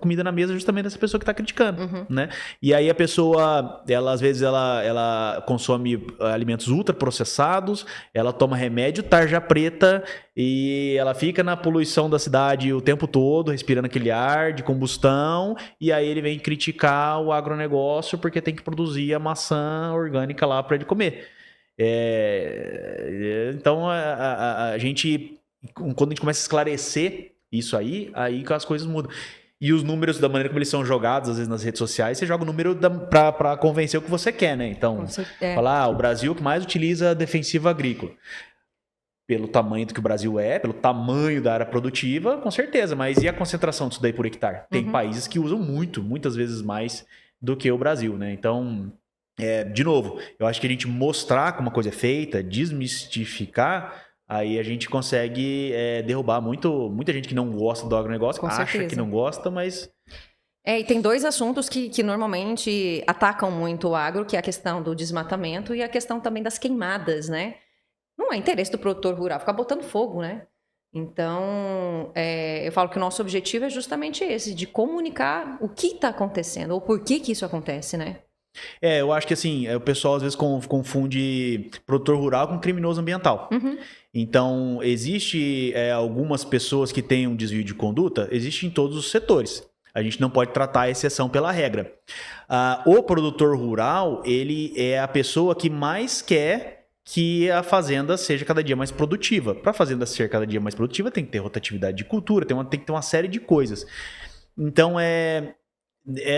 comida na mesa justamente dessa pessoa que está criticando, né? E aí a pessoa, às vezes, ela consome alimentos ultraprocessados, ela toma remédio tarja preta e ela fica na poluição da cidade o tempo todo, respirando aquele ar de combustão, e aí ele vem criticar o agronegócio porque tem que produzir a maçã orgânica lá para ele comer. Então, a gente, quando a gente começa a esclarecer isso aí que as coisas mudam. E os números, da maneira como eles são jogados, às vezes nas redes sociais, você joga o número para convencer o que você quer, né? Então, falar, o Brasil que mais utiliza defensivo agrícola. Pelo tamanho do que o Brasil pelo tamanho da área produtiva, com certeza. Mas e a concentração disso daí por hectare? Tem países que usam muitas vezes mais do que o Brasil, né? Então... de novo, eu acho que a gente mostrar como a coisa é feita, desmistificar, aí a gente consegue derrubar muita gente que não gosta do agronegócio, acha que não gosta, mas... E tem dois assuntos que normalmente atacam muito o agro, que é a questão do desmatamento e a questão também das queimadas, né? Não é interesse do produtor rural ficar botando fogo, né? Então, eu falo que o nosso objetivo é justamente esse, de comunicar o que está acontecendo, ou por que isso acontece, né? Eu acho que assim, o pessoal às vezes confunde produtor rural com criminoso ambiental. Então, existe algumas pessoas que têm um desvio de conduta, existe em todos os setores. A gente não pode tratar a exceção pela regra. O produtor rural, ele é a pessoa que mais quer que a fazenda seja cada dia mais produtiva. Para a fazenda ser cada dia mais produtiva, tem que ter rotatividade de cultura, tem que ter uma série de coisas. Então,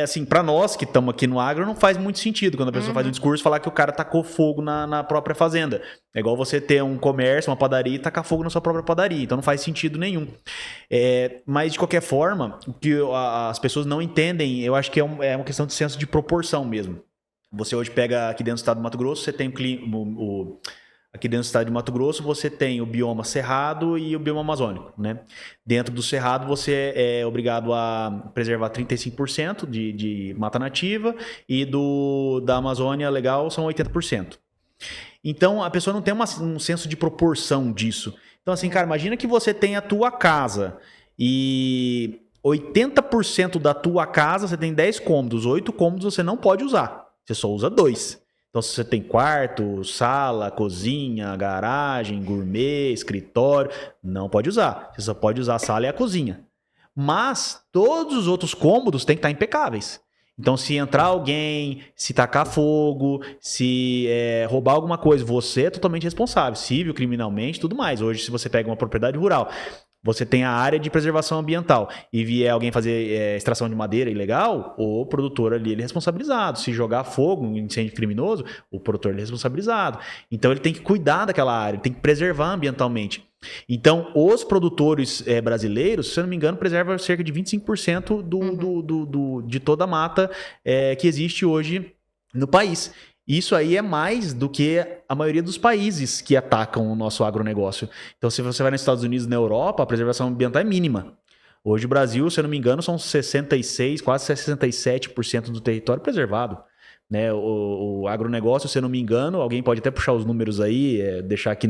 assim, para nós que estamos aqui no agro, não faz muito sentido quando a pessoa faz um discurso falar que o cara tacou fogo na própria fazenda. É igual você ter um comércio, uma padaria e tacar fogo na sua própria padaria. Então não faz sentido nenhum. Mas, de qualquer forma, o que as pessoas não entendem, eu acho que é uma questão de senso de proporção mesmo. Você hoje pega aqui dentro do estado do Mato Grosso, você tem aqui dentro do estado de Mato Grosso, você tem o bioma cerrado e o bioma amazônico, né? Dentro do cerrado, você é obrigado a preservar 35% de mata nativa e da Amazônia legal são 80%. Então, a pessoa não tem um senso de proporção disso. Então, assim, cara, imagina que você tem a tua casa e 80% da tua casa, você tem 10 cômodos, 8 cômodos você não pode usar. Você só usa 2. Então, se você tem quarto, sala, cozinha, garagem, gourmet, escritório, não pode usar. Você só pode usar a sala e a cozinha. Mas todos os outros cômodos têm que estar impecáveis. Então, se entrar alguém, se tacar fogo, se roubar alguma coisa, você é totalmente responsável, civil, criminalmente, tudo mais. Hoje, se você pega uma propriedade rural, você tem a área de preservação ambiental e vier alguém fazer extração de madeira ilegal, o produtor ali ele é responsabilizado. Se jogar fogo, um incêndio criminoso, o produtor ele é responsabilizado. Então ele tem que cuidar daquela área, ele tem que preservar ambientalmente. Então os produtores brasileiros, se eu não me engano, preservam cerca de 25% de toda a mata que existe hoje no país. Isso aí é mais do que a maioria dos países que atacam o nosso agronegócio. Então, se você vai nos Estados Unidos e na Europa, a preservação ambiental é mínima. Hoje, o Brasil, se eu não me engano, são 66%, quase 67% do território preservado. Né? O agronegócio, se eu não me engano, alguém pode até puxar os números aí, deixar aqui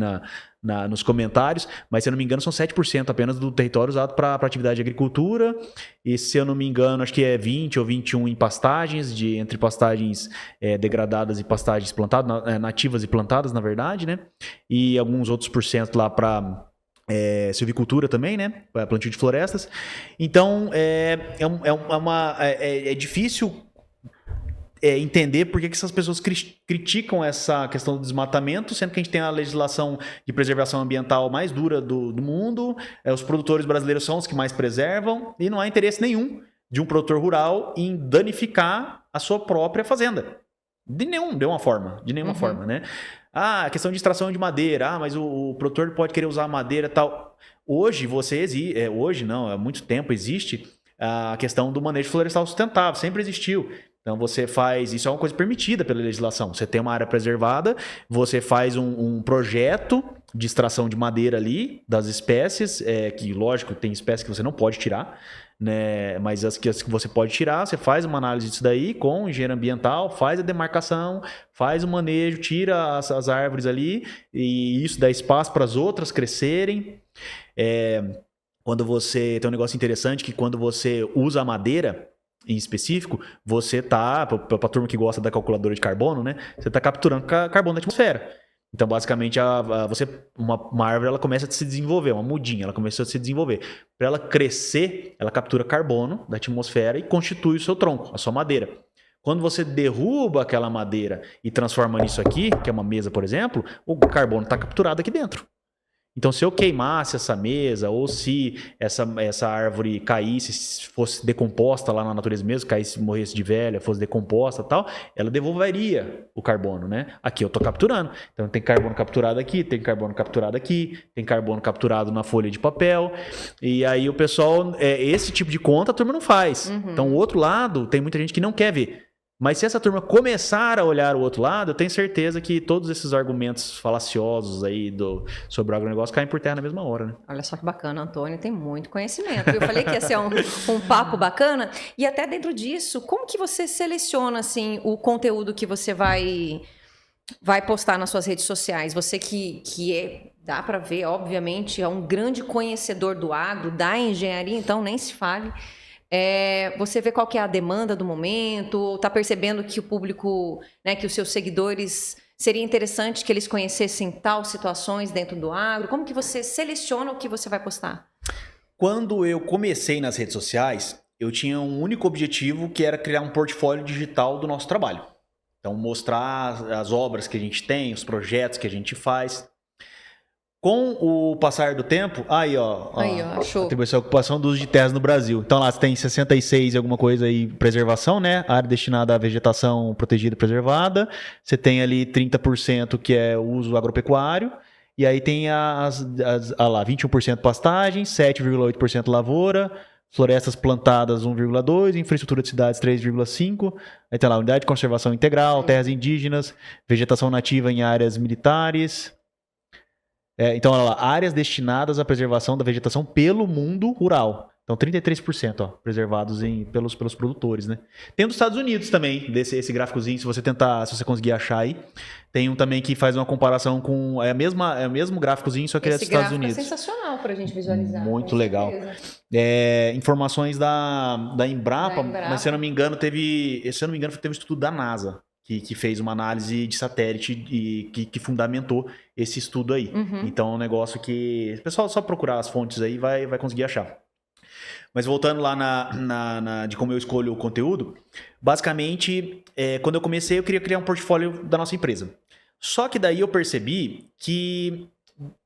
nos comentários, mas se eu não me engano são 7% apenas do território usado para atividade de agricultura, e se eu não me engano acho que é 20 ou 21 em pastagens, entre pastagens degradadas e pastagens plantadas, nativas e plantadas, na verdade, né? E alguns outros porcento lá para silvicultura também, né? Plantio de florestas. Então, é difícil entender por que essas pessoas criticam essa questão do desmatamento, sendo que a gente tem a legislação de preservação ambiental mais dura do mundo, os produtores brasileiros são os que mais preservam, e não há interesse nenhum de um produtor rural em danificar a sua própria fazenda. De nenhuma forma, né? A questão de extração de madeira, mas o produtor pode querer usar madeira e tal. Hoje, hoje não, há muito tempo existe a questão do manejo florestal sustentável, sempre existiu. Então você faz, isso é uma coisa permitida pela legislação, você tem uma área preservada, você faz um projeto de extração de madeira ali, das espécies, que lógico, tem espécies que você não pode tirar, né? Mas as que você pode tirar, você faz uma análise disso daí com o engenheiro ambiental, faz a demarcação, faz o manejo, tira as árvores ali, e isso dá espaço para as outras crescerem. Quando você tem um negócio interessante, que quando você usa a madeira, em específico, você tá, para a turma que gosta da calculadora de carbono, né? Você está capturando carbono da atmosfera. Então, basicamente, uma árvore ela começa a se desenvolver, uma mudinha, ela começa a se desenvolver. Para ela crescer, ela captura carbono da atmosfera e constitui o seu tronco, a sua madeira. Quando você derruba aquela madeira e transforma nisso aqui, que é uma mesa, por exemplo, o carbono está capturado aqui dentro. Então, se eu queimasse essa mesa, ou se essa árvore caísse, fosse decomposta lá na natureza mesmo, caísse, morresse de velha, fosse decomposta e tal, ela devolveria o carbono, né? Aqui eu estou capturando. Então, tem carbono capturado aqui, tem carbono capturado aqui, tem carbono capturado na folha de papel. E aí o pessoal, esse tipo de conta a turma não faz. Então, o outro lado, tem muita gente que não quer ver. Mas se essa turma começar a olhar o outro lado, eu tenho certeza que todos esses argumentos falaciosos aí sobre o agronegócio caem por terra na mesma hora, né? Olha só que bacana, Antônio tem muito conhecimento. Eu falei que ia ser um papo bacana. E até dentro disso, como que você seleciona assim, o conteúdo que você vai postar nas suas redes sociais? Você dá para ver, obviamente, é um grande conhecedor do agro, da engenharia, então nem se fale. Você vê qual que é a demanda do momento, está percebendo que o público, né, que os seus seguidores, seria interessante que eles conhecessem tal situações dentro do agro? Como que você seleciona o que você vai postar? Quando eu comecei nas redes sociais, eu tinha um único objetivo, que era criar um portfólio digital do nosso trabalho. Então, mostrar as obras que a gente tem, os projetos que a gente faz. Com o passar do tempo, aí ó, achou. atribuição à ocupação do uso de terras no Brasil. Então lá você tem 66 e alguma coisa aí, preservação, né? Área destinada à vegetação protegida e preservada. Você tem ali 30% que é uso agropecuário. E aí tem lá, 21% pastagem, 7,8% lavoura, florestas plantadas 1,2%, infraestrutura de cidades 3,5%. Aí tem lá unidade de conservação integral, terras indígenas, vegetação nativa em áreas militares. Então, olha lá, áreas destinadas à preservação da vegetação pelo mundo rural. Então, 33%, ó, preservados pelos produtores, né? Tem um dos Estados Unidos também, esse gráficozinho, se você conseguir achar aí. Tem um também que faz uma comparação com... É o mesmo gráficozinho, só que é dos Estados Unidos. Esse gráfico é sensacional para a gente visualizar. Muito legal. Informações da Embrapa, mas se eu não me engano, teve um estudo da NASA. Que fez uma análise de satélite e que fundamentou esse estudo aí. Então, é um negócio que... O pessoal só procurar as fontes aí vai conseguir achar. Mas voltando lá de como eu escolho o conteúdo, basicamente, quando eu comecei, eu queria criar um portfólio da nossa empresa. Só que daí eu percebi que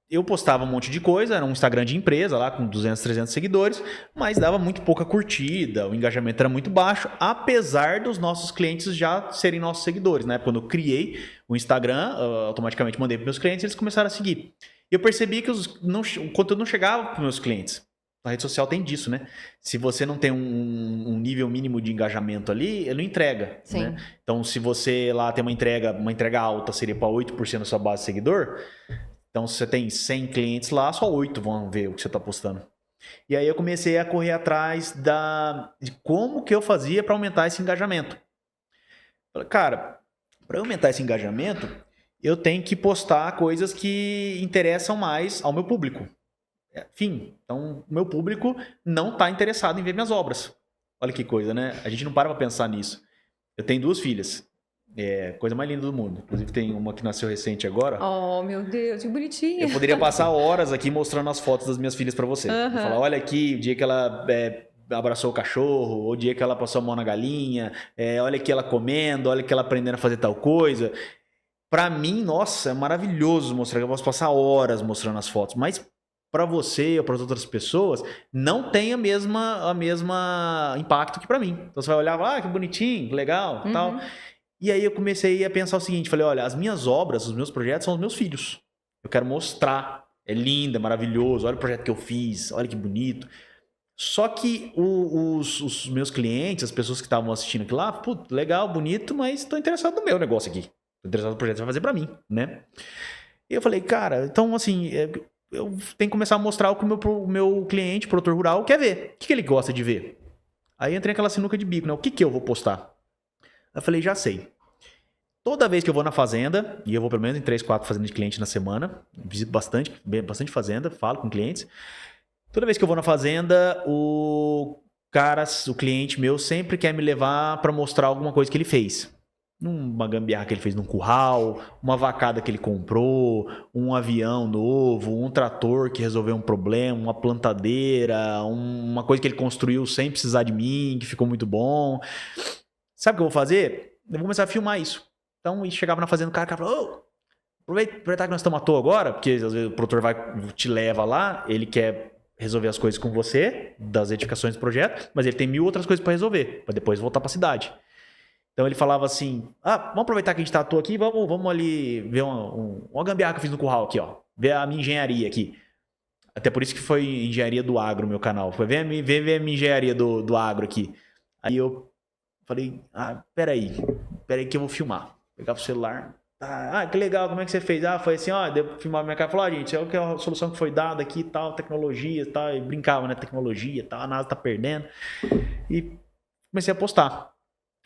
eu postava um monte de coisa, era um Instagram de empresa lá com 200, 300 seguidores, mas dava muito pouca curtida, o engajamento era muito baixo, apesar dos nossos clientes já serem nossos seguidores, né? Quando eu criei o Instagram, automaticamente mandei para meus clientes e eles começaram a seguir. E eu percebi que o conteúdo não chegava para meus clientes. A rede social tem disso, né? Se você não tem um nível mínimo de engajamento ali, ele não entrega. Sim. Né? Então, se você lá tem uma entrega alta, seria para 8% da sua base de seguidor. Então, se você tem 100 clientes lá, só 8 vão ver o que você está postando. E aí eu comecei a correr atrás de como que eu fazia para aumentar esse engajamento. Falei, cara, para aumentar esse engajamento, eu tenho que postar coisas que interessam mais ao meu público. Enfim, então o meu público não está interessado em ver minhas obras. Olha que coisa, né? A gente não para pensar nisso. Eu tenho 2 filhas. Coisa mais linda do mundo. Inclusive tem uma que nasceu recente agora. Oh, meu Deus, que bonitinha. Eu poderia passar horas aqui mostrando as fotos das minhas filhas para você. Falar, olha aqui, o dia que ela abraçou o cachorro, o dia que ela passou a mão na galinha, olha aqui ela comendo, olha aqui ela aprendendo a fazer tal coisa. Para mim, nossa, é maravilhoso mostrar. Eu posso passar horas mostrando as fotos, mas para você ou para outras pessoas, não tem a mesma impacto que para mim. Então você vai olhar, que bonitinho, legal, tal. E aí eu comecei a pensar o seguinte, falei, olha, as minhas obras, os meus projetos são os meus filhos. Eu quero mostrar, é lindo, é maravilhoso, olha o projeto que eu fiz, olha que bonito. Só que os meus clientes, as pessoas que estavam assistindo aquilo lá, putz, legal, bonito, mas estou interessado no meu negócio aqui. Estou interessado no projeto que você vai fazer para mim, né? E eu falei, cara, então assim... eu tenho que começar a mostrar o que o meu cliente, produtor rural, quer ver. O que ele gosta de ver? Aí entrei naquela sinuca de bico, né? O que eu vou postar? Eu falei, já sei. Toda vez que eu vou na fazenda, e eu vou pelo menos em 3, 4 fazendas de cliente na semana, visito bastante fazenda, falo com clientes. Toda vez que eu vou na fazenda, o cliente meu sempre quer me levar para mostrar alguma coisa que ele fez. Uma gambiarra que ele fez num curral, uma vacada que ele comprou, um avião novo, um trator que resolveu um problema, uma plantadeira, uma coisa que ele construiu sem precisar de mim, que ficou muito bom. Sabe o que eu vou fazer? Eu vou começar a filmar isso. Então, e chegava na fazenda, o cara falava, aproveitar que nós estamos à toa agora, porque às vezes o produtor te leva lá, ele quer resolver as coisas com você, das edificações do projeto, mas ele tem 1000 outras coisas para resolver, para depois voltar para a cidade. Então ele falava assim, vamos aproveitar que a gente está à toa aqui, vamos ali ver uma gambiarra que eu fiz no curral aqui, ó. Ver a minha engenharia aqui. Até por isso que foi engenharia do agro, meu canal. Foi ver a minha engenharia do agro aqui. Aí eu falei, peraí que eu vou filmar. Pegava o celular, que legal, como é que você fez? Foi assim, deu filmar minha cara, falou, gente, é a solução que foi dada aqui, tal, tecnologia, tal, e brincava, né, tecnologia, tal, a NASA tá perdendo. E comecei a postar.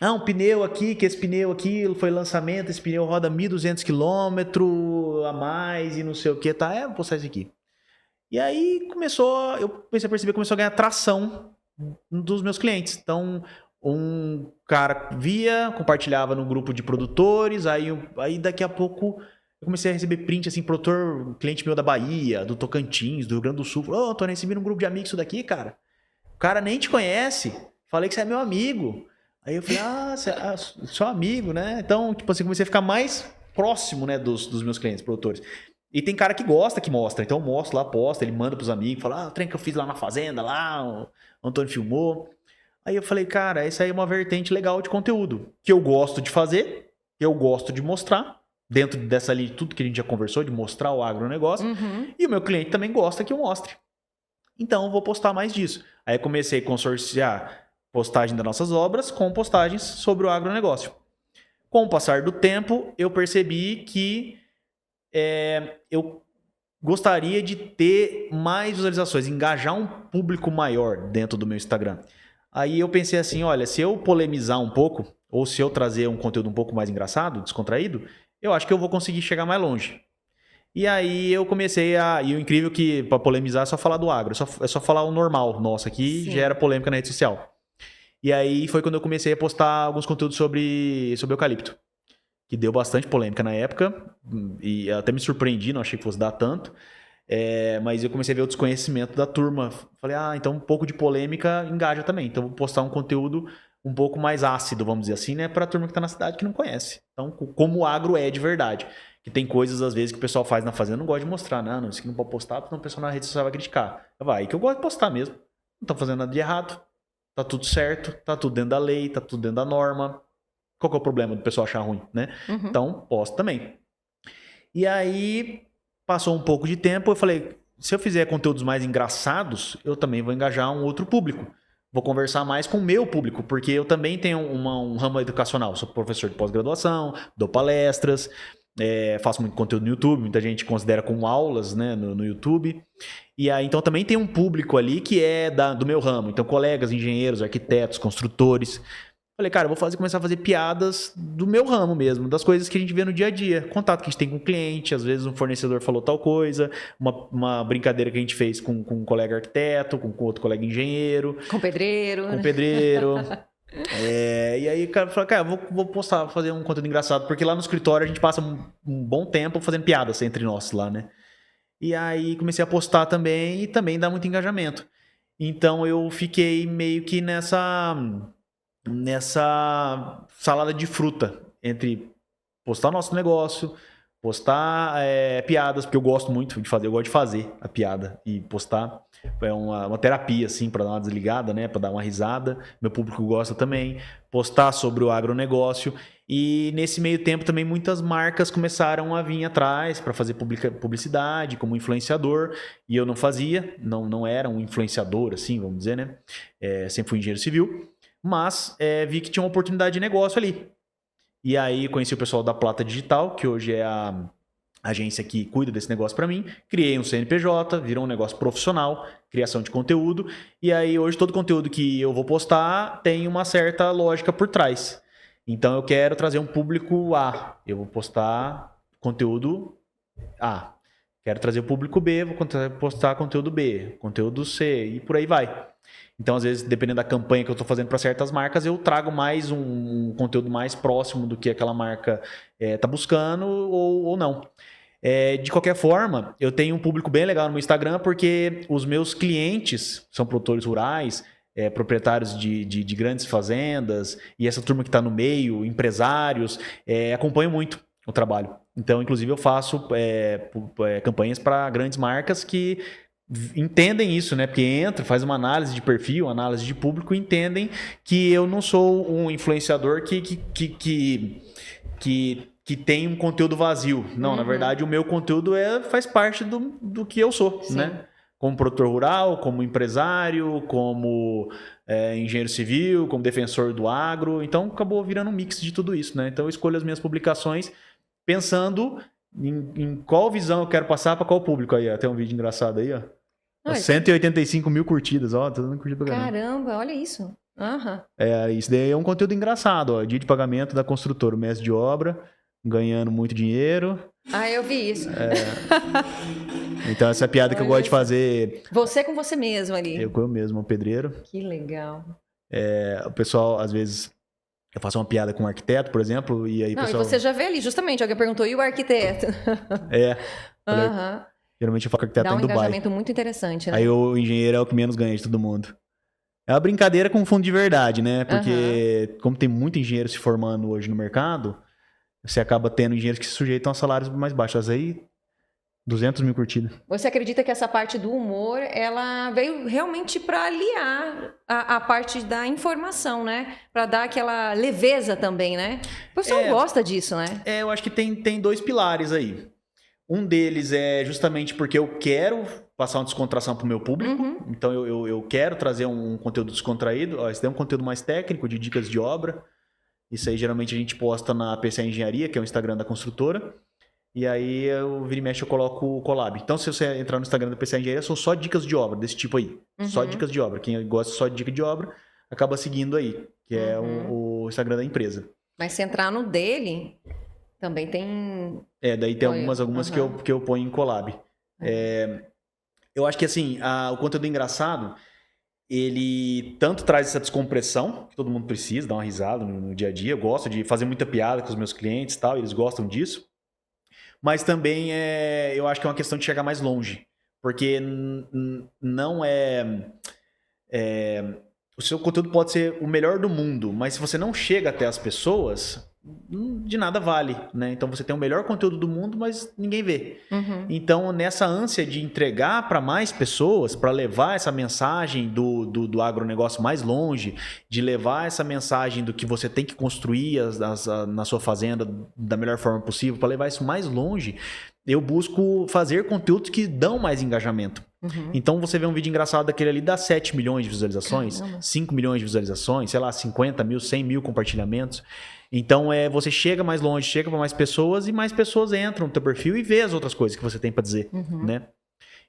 Um pneu aqui, que esse pneu aqui foi lançamento, esse pneu roda 1.200 km a mais e não sei o que, tá? Vou postar isso aqui. E aí eu comecei a perceber que começou a ganhar tração dos meus clientes. Então, um cara via, compartilhava no grupo de produtores, aí daqui a pouco eu comecei a receber print, assim, produtor, cliente meu da Bahia, do Tocantins, do Rio Grande do Sul, falou, tô recebendo um grupo de amigos isso daqui, cara. O cara nem te conhece, falei que você é meu amigo. Aí eu falei, sou amigo, né? Então, tipo assim, comecei a ficar mais próximo, né, dos meus clientes, produtores. E tem cara que gosta que mostra. Então eu mostro lá, posta, ele manda pros amigos, fala, o trem que eu fiz lá na fazenda, lá, o Antônio filmou. Aí eu falei, cara, essa aí é uma vertente legal de conteúdo, que eu gosto de fazer, eu gosto de mostrar, dentro dessa ali, tudo que a gente já conversou, de mostrar o agronegócio, e o meu cliente também gosta que eu mostre. Então eu vou postar mais disso. Aí eu comecei a consorciar postagem das nossas obras com postagens sobre o agronegócio. Com o passar do tempo, eu percebi que eu gostaria de ter mais visualizações, engajar um público maior dentro do meu Instagram. Aí eu pensei assim, olha, se eu polemizar um pouco, ou se eu trazer um conteúdo um pouco mais engraçado, descontraído, eu acho que eu vou conseguir chegar mais longe. E aí eu comecei a... E o incrível é que, para polemizar, é só falar do agro, é só falar o normal nosso aqui, Sim. gera polêmica na rede social. E aí foi quando eu comecei a postar alguns conteúdos sobre eucalipto, que deu bastante polêmica na época, e até me surpreendi, não achei que fosse dar tanto, mas eu comecei a ver o desconhecimento da turma. Falei, então um pouco de polêmica engaja também, então vou postar um conteúdo um pouco mais ácido, vamos dizer assim, né, para a turma que está na cidade que não conhece. Então, como o agro é de verdade, que tem coisas às vezes que o pessoal faz na fazenda, não gosta de mostrar, não, isso aqui não pode postar, porque o pessoal na rede social vai criticar. Vai, que eu gosto de postar mesmo, não tô fazendo nada de errado, tá tudo certo, tá tudo dentro da lei, tá tudo dentro da norma. Qual que é o problema do pessoal achar ruim, né? Então, posto também. E aí, passou um pouco de tempo, eu falei, se eu fizer conteúdos mais engraçados, eu também vou engajar um outro público. Vou conversar mais com o meu público, porque eu também tenho um ramo educacional. Sou professor de pós-graduação, dou palestras, faço muito conteúdo no YouTube, muita gente considera como aulas, né, no YouTube. E aí, então, também tem um público ali que é do meu ramo. Então, colegas, engenheiros, arquitetos, construtores. Falei, cara, eu vou começar a fazer piadas do meu ramo mesmo, das coisas que a gente vê no dia a dia. Contato que a gente tem com o cliente, às vezes um fornecedor falou tal coisa, uma brincadeira que a gente fez com um colega arquiteto, com outro colega engenheiro. Com pedreiro. Com pedreiro. E aí, cara, eu falei, cara, vou postar, fazer um conteúdo engraçado, porque lá no escritório a gente passa um bom tempo fazendo piadas entre nós lá, né? E aí comecei a postar também, e também dá muito engajamento. Então eu fiquei meio que nessa salada de fruta entre postar nosso negócio, postar piadas, porque eu gosto muito de fazer, eu gosto de fazer a piada e postar. É uma terapia, assim, para dar uma desligada, né? Para dar uma risada. Meu público gosta também. Postar sobre o agronegócio. E nesse meio tempo também muitas marcas começaram a vir atrás para fazer publicidade como influenciador. E eu não fazia, não era um influenciador, assim, vamos dizer, né? Sempre fui engenheiro civil. Mas vi que tinha uma oportunidade de negócio ali. E aí conheci o pessoal da Plata Digital, que hoje é a agência que cuida desse negócio para mim. Criei um CNPJ, virou um negócio profissional, criação de conteúdo. E aí hoje todo conteúdo que eu vou postar tem uma certa lógica por trás. Então eu quero trazer um público A. Eu vou postar conteúdo A. Quero trazer o público B, vou postar conteúdo B, conteúdo C e por aí vai. Então, às vezes, dependendo da campanha que eu estou fazendo para certas marcas, eu trago mais um conteúdo mais próximo do que aquela marca está buscando ou não. De qualquer forma, eu tenho um público bem legal no meu Instagram, porque os meus clientes são produtores rurais, proprietários de grandes fazendas, e essa turma que está no meio, empresários, acompanham muito o trabalho. Então, inclusive, eu faço campanhas para grandes marcas que entendem isso, né? Porque entra, faz uma análise de perfil, análise de público, e entendem que eu não sou um influenciador que tem um conteúdo vazio. Não, na verdade, o meu conteúdo faz parte do que eu sou, Sim. né? Como produtor rural, como empresário, como engenheiro civil, como defensor do agro. Então, acabou virando um mix de tudo isso, né? Então, eu escolho as minhas publicações pensando em qual visão eu quero passar para qual público. Aí, ó, tem um vídeo engraçado aí, ó. 185 mil curtidas, ó. Tá dando curtida pra caramba, olha isso. Isso daí é um conteúdo engraçado, ó. Dia de pagamento da construtora, o mestre de obra, ganhando muito dinheiro. Eu vi isso. Então, essa é a piada que eu gosto de fazer. Você com você mesmo ali. Eu mesmo, um pedreiro. Que legal. O pessoal, às vezes, eu faço uma piada com um arquiteto, por exemplo, e aí o pessoal... e você já vê ali, justamente, alguém perguntou, e o arquiteto? Geralmente eu falo que o arquiteto tá em Dubai. Dá um engajamento muito interessante, né? Aí o engenheiro é o que menos ganha de todo mundo. É uma brincadeira com fundo de verdade, né? Porque como tem muito engenheiro se formando hoje no mercado, você acaba tendo engenheiros que se sujeitam a salários mais baixos. Aí 200 mil curtidas. Você acredita que essa parte do humor, ela veio realmente para aliar a parte da informação, né? Para dar aquela leveza também, né? O pessoal gosta disso, né? Eu acho que tem dois pilares aí. Um deles é justamente porque eu quero passar uma descontração pro meu público. Então eu quero trazer um conteúdo descontraído. Ó, esse daí é um conteúdo mais técnico, de dicas de obra. Isso aí geralmente a gente posta na PCA Engenharia, que é o Instagram da construtora. E aí, vira e mexe, eu coloco o collab. Então, se você entrar no Instagram da PCA Engenharia, são só dicas de obra, desse tipo aí. Só dicas de obra. Quem gosta só de dica de obra, acaba seguindo aí, que é o Instagram da empresa. Mas se entrar no dele, também tem... Daí tem algumas que eu ponho em collab. Eu acho que, assim, o conteúdo engraçado, ele tanto traz essa descompressão, que todo mundo precisa, dar uma risada no dia a dia. Eu gosto de fazer muita piada com os meus clientes e tal, eles gostam disso. Mas também eu acho que é uma questão de chegar mais longe. Porque não o seu conteúdo pode ser o melhor do mundo, mas se você não chega até as pessoas, de nada vale, né? Então você tem o melhor conteúdo do mundo, mas ninguém vê. Então, nessa ânsia de entregar para mais pessoas, para levar essa mensagem do agronegócio mais longe, de levar essa mensagem do que você tem que construir na sua fazenda da melhor forma possível, para levar isso mais longe, eu busco fazer conteúdos que dão mais engajamento. Então, você vê um vídeo engraçado daquele ali, dá 7 milhões de visualizações, 5 milhões de visualizações, sei lá, 50 mil, 100 mil compartilhamentos. Então, você chega mais longe, chega para mais pessoas e mais pessoas entram no teu perfil e vê as outras coisas que você tem para dizer, né?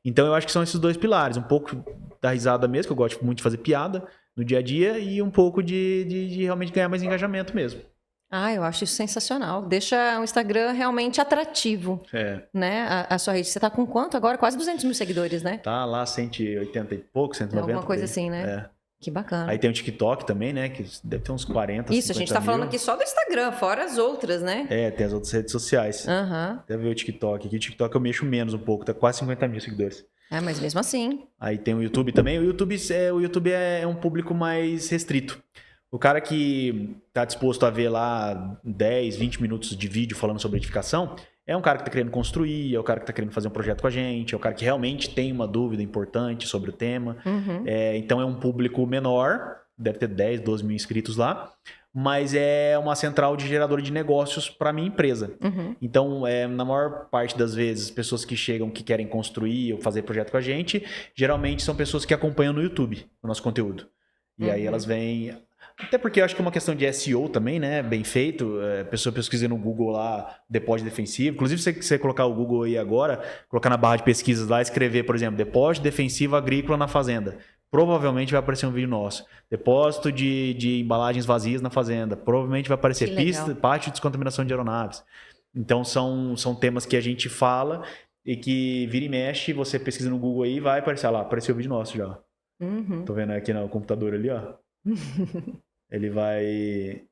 Então, eu acho que são esses dois pilares. Um pouco da risada mesmo, que eu gosto muito de fazer piada no dia a dia, e um pouco de realmente ganhar mais engajamento mesmo. Eu acho isso sensacional. Deixa o Instagram realmente atrativo, né? A sua rede. Você tá com quanto agora? Quase 200 mil seguidores, né? Tá lá 180 e pouco, 190. Alguma coisa assim, né? Que bacana. Aí tem o TikTok também, né? Que deve ter uns 40, Isso, a gente tá falando aqui só do Instagram, fora as outras, né? Tem as outras redes sociais. Deve ver o TikTok. Aqui o TikTok eu mexo menos um pouco, tá quase 50 mil seguidores. Mas mesmo assim. Aí tem o YouTube também. O YouTube é um público mais restrito. O cara que tá disposto a ver lá 10, 20 minutos de vídeo falando sobre edificação, é um cara que tá querendo construir, é o cara que tá querendo fazer um projeto com a gente, é o cara que realmente tem uma dúvida importante sobre o tema. Então é um público menor, deve ter 10, 12 mil inscritos lá, mas é uma central de gerador de negócios para minha empresa. Então, na maior parte das vezes, pessoas que chegam, que querem construir ou fazer projeto com a gente, geralmente são pessoas que acompanham no YouTube o nosso conteúdo. E aí elas vêm... Até porque eu acho que é uma questão de SEO também, né? Bem feito. A pessoa pesquisa no Google lá, depósito defensivo. Inclusive, se você colocar o Google aí agora, colocar na barra de pesquisas lá, escrever, por exemplo, depósito defensivo agrícola na fazenda. Provavelmente vai aparecer um vídeo nosso. Depósito de embalagens vazias na fazenda. Provavelmente vai aparecer pista, parte de descontaminação de aeronaves. Então, são temas que a gente fala e que vira e mexe, você pesquisa no Google aí, vai aparecer lá, apareceu o vídeo nosso já. Tô vendo aqui no computador ali, ó. Ele vai...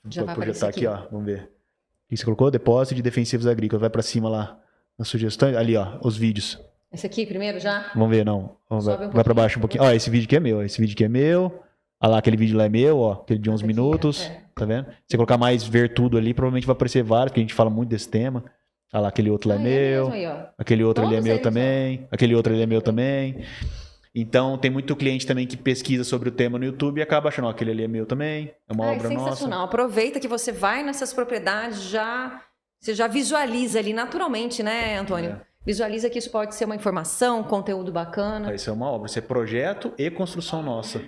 Já vai projetar aqui, ó. Vamos ver. O que você colocou? Depósito de defensivos agrícolas. Vai pra cima lá nas sugestões. Ali, ó, os vídeos. Esse aqui primeiro já? Vamos ver, não. Vai pra baixo um pouquinho. Ó, esse vídeo aqui é meu. Esse vídeo aqui é meu. Olha lá, aquele vídeo lá é meu, ó. Aquele de 11 minutos. Tá vendo? Se você colocar mais ver tudo ali, provavelmente vai aparecer vários, porque a gente fala muito desse tema. Olha lá, aquele outro lá é meu. Mesmo aí, aquele outro ali é meu também. Aquele outro ali é meu também. Então, tem muito cliente também que pesquisa sobre o tema no YouTube e acaba achando, ó, aquele ali é meu também, é uma obra nossa. Sensacional. Aproveita que você vai nessas propriedades, você já visualiza ali naturalmente, né, Antônio? Visualiza que isso pode ser uma informação, um conteúdo bacana. Isso é uma obra, isso é projeto e construção nossa.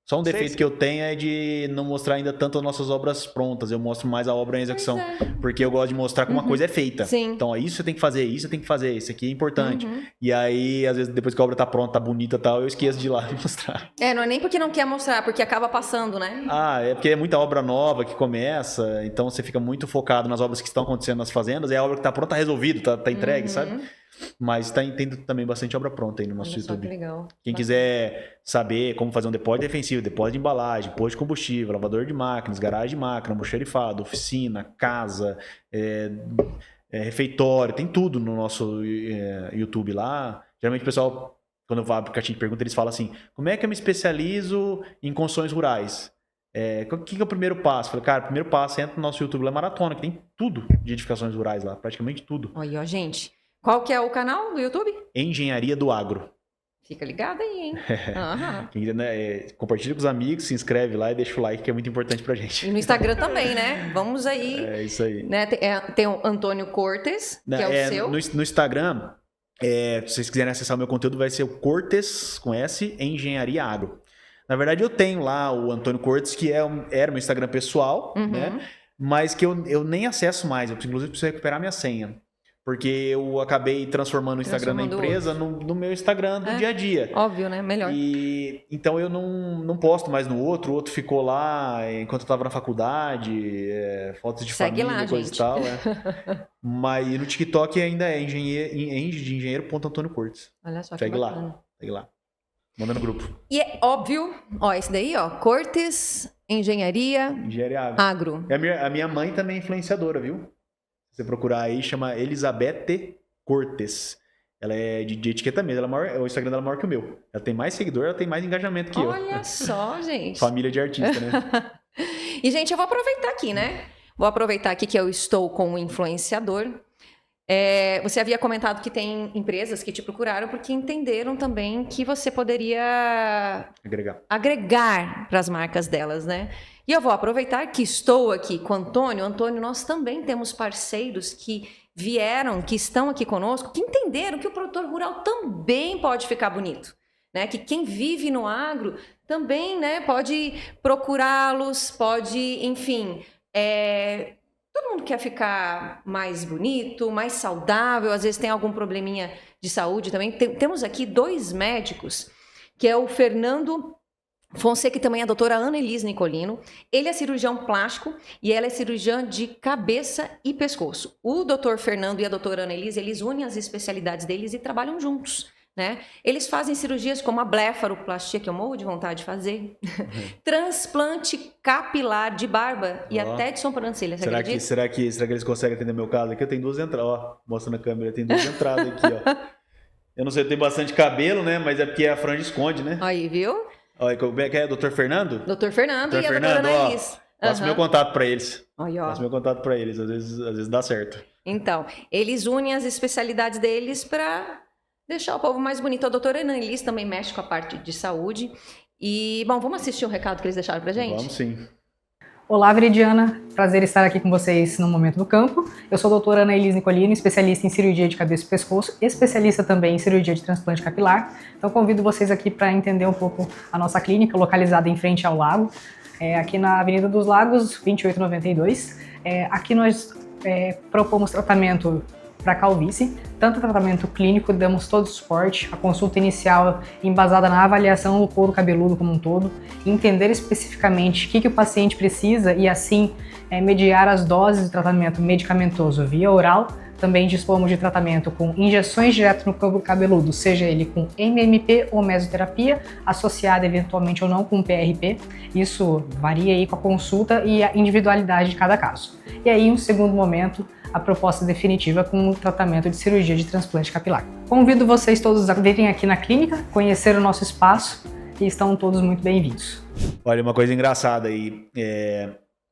Só um defeito que eu tenho é de não mostrar ainda tanto as nossas obras prontas. Eu mostro mais a obra em execução. Porque eu gosto de mostrar como uma coisa é feita. Sim. Então, ó, isso você tem que fazer, isso você tem que fazer, isso aqui é importante. E aí, às vezes, depois que a obra tá pronta, tá bonita e tal, eu esqueço de ir lá mostrar. Não é nem porque não quer mostrar, porque acaba passando, né? É porque é muita obra nova que começa, então você fica muito focado nas obras que estão acontecendo nas fazendas, a obra que tá pronta, tá resolvido, tá entregue, sabe? Mas tem também bastante obra pronta aí no nosso YouTube. Que legal. Quem quiser saber como fazer um depósito defensivo, depósito de embalagem, posto de combustível, lavador de máquinas, garagem de máquina, almoxarifado, oficina, casa, refeitório, tem tudo no nosso YouTube lá. Geralmente o pessoal, quando eu vou abrir o caixinha de pergunta, eles falam assim, como é que eu me especializo em construções rurais? O que é o primeiro passo? Falei, cara, o primeiro passo entra no nosso YouTube lá, Maratona, que tem tudo de edificações rurais lá, praticamente tudo. Aí, ó, gente. Qual que é o canal do YouTube? Engenharia do Agro. Fica ligado aí, hein? Aham. Quem, né, compartilha com os amigos, se inscreve lá e deixa o like, que é muito importante pra gente. E no Instagram também, né? Vamos aí. É isso aí. Né? Tem o Antônio Cortes, que é o seu. No Instagram, se vocês quiserem acessar o meu conteúdo, vai ser o Cortes, com S, Engenharia Agro. Na verdade, eu tenho lá o Antônio Cortes, que era meu Instagram pessoal, né? Mas que eu nem acesso mais. Eu, inclusive, preciso recuperar minha senha. Porque eu acabei transformando o Instagram da empresa no meu Instagram do dia a dia. Óbvio, né? Melhor. Então eu não posto mais no outro. O outro ficou lá enquanto eu estava na faculdade, fotos de Segue família, lá, coisa gente. e tal. Mas no TikTok ainda é engenheiro.antônio Cortes. Olha só que Segue bacana. Segue lá. Manda no grupo. E é óbvio, ó, esse daí, ó, Cortes, Engenharia Agro. A minha mãe também é influenciadora, viu? Se você procurar aí, chama Elizabeth Cortes. Ela é de etiqueta mesmo. O Instagram dela é maior que o meu. Ela tem mais seguidor, ela tem mais engajamento que eu. Olha só, gente. Família de artista, né? E, gente, eu vou aproveitar aqui, né? Vou aproveitar aqui que eu estou com um influenciador. Você havia comentado que tem empresas que te procuraram porque entenderam também que você poderia agregar para as marcas delas, né? E eu vou aproveitar que estou aqui com o Antônio. Antônio, nós também temos parceiros que vieram, que estão aqui conosco, que entenderam que o produtor rural também pode ficar bonito, né? Que quem vive no agro também, né, pode procurá-los, pode, enfim... Todo mundo quer ficar mais bonito, mais saudável, às vezes tem algum probleminha de saúde também. Temos aqui 2 médicos, que é o Fernando Fonseca e também a doutora Ana Elis Nicolino. Ele é cirurgião plástico e ela é cirurgiã de cabeça e pescoço. O doutor Fernando e a doutora Ana Elis, eles unem as especialidades deles e trabalham juntos. Né? Eles fazem cirurgias como a blefaroplastia, que eu morro de vontade de fazer, transplante capilar de barba e até de sobrancelha. Será que eles conseguem atender meu caso aqui? Eu tenho 2 entradas, ó, mostra na câmera, tem 2 entradas aqui, ó. Eu não sei, eu tenho bastante cabelo, né? Mas é porque a franja esconde, né? Aí, viu? Olha, como é que é? Doutor Fernando? Doutor Fernando e a Fernando, doutora Ana Elis. Passo meu contato para eles. Aí, ó. Passo meu contato para eles, às vezes dá certo. Então, eles unem as especialidades deles para deixar o povo mais bonito. A doutora Ana Elis também mexe com a parte de saúde. E, bom, vamos assistir o recado que eles deixaram pra gente? Vamos sim. Olá, Veridiana. Prazer estar aqui com vocês no Momento do Campo. Eu sou a doutora Ana Elis Nicolino, especialista em cirurgia de cabeça e pescoço, especialista também em cirurgia de transplante capilar. Então, convido vocês aqui para entender um pouco a nossa clínica, localizada em frente ao lago, aqui na Avenida dos Lagos, 2892. Aqui nós propomos tratamento para calvície, tanto tratamento clínico, damos todo o suporte, a consulta inicial embasada na avaliação do couro cabeludo como um todo, entender especificamente o que o paciente precisa e assim mediar as doses de tratamento medicamentoso via oral. Também dispomos de tratamento com injeções direto no couro cabeludo, seja ele com MMP ou mesoterapia, associada eventualmente ou não com PRP. Isso varia aí com a consulta e a individualidade de cada caso. E aí, em um segundo momento, a proposta definitiva com o tratamento de cirurgia de transplante capilar. Convido vocês todos a virem aqui na clínica, conhecer o nosso espaço e estão todos muito bem-vindos. Olha, uma coisa engraçada aí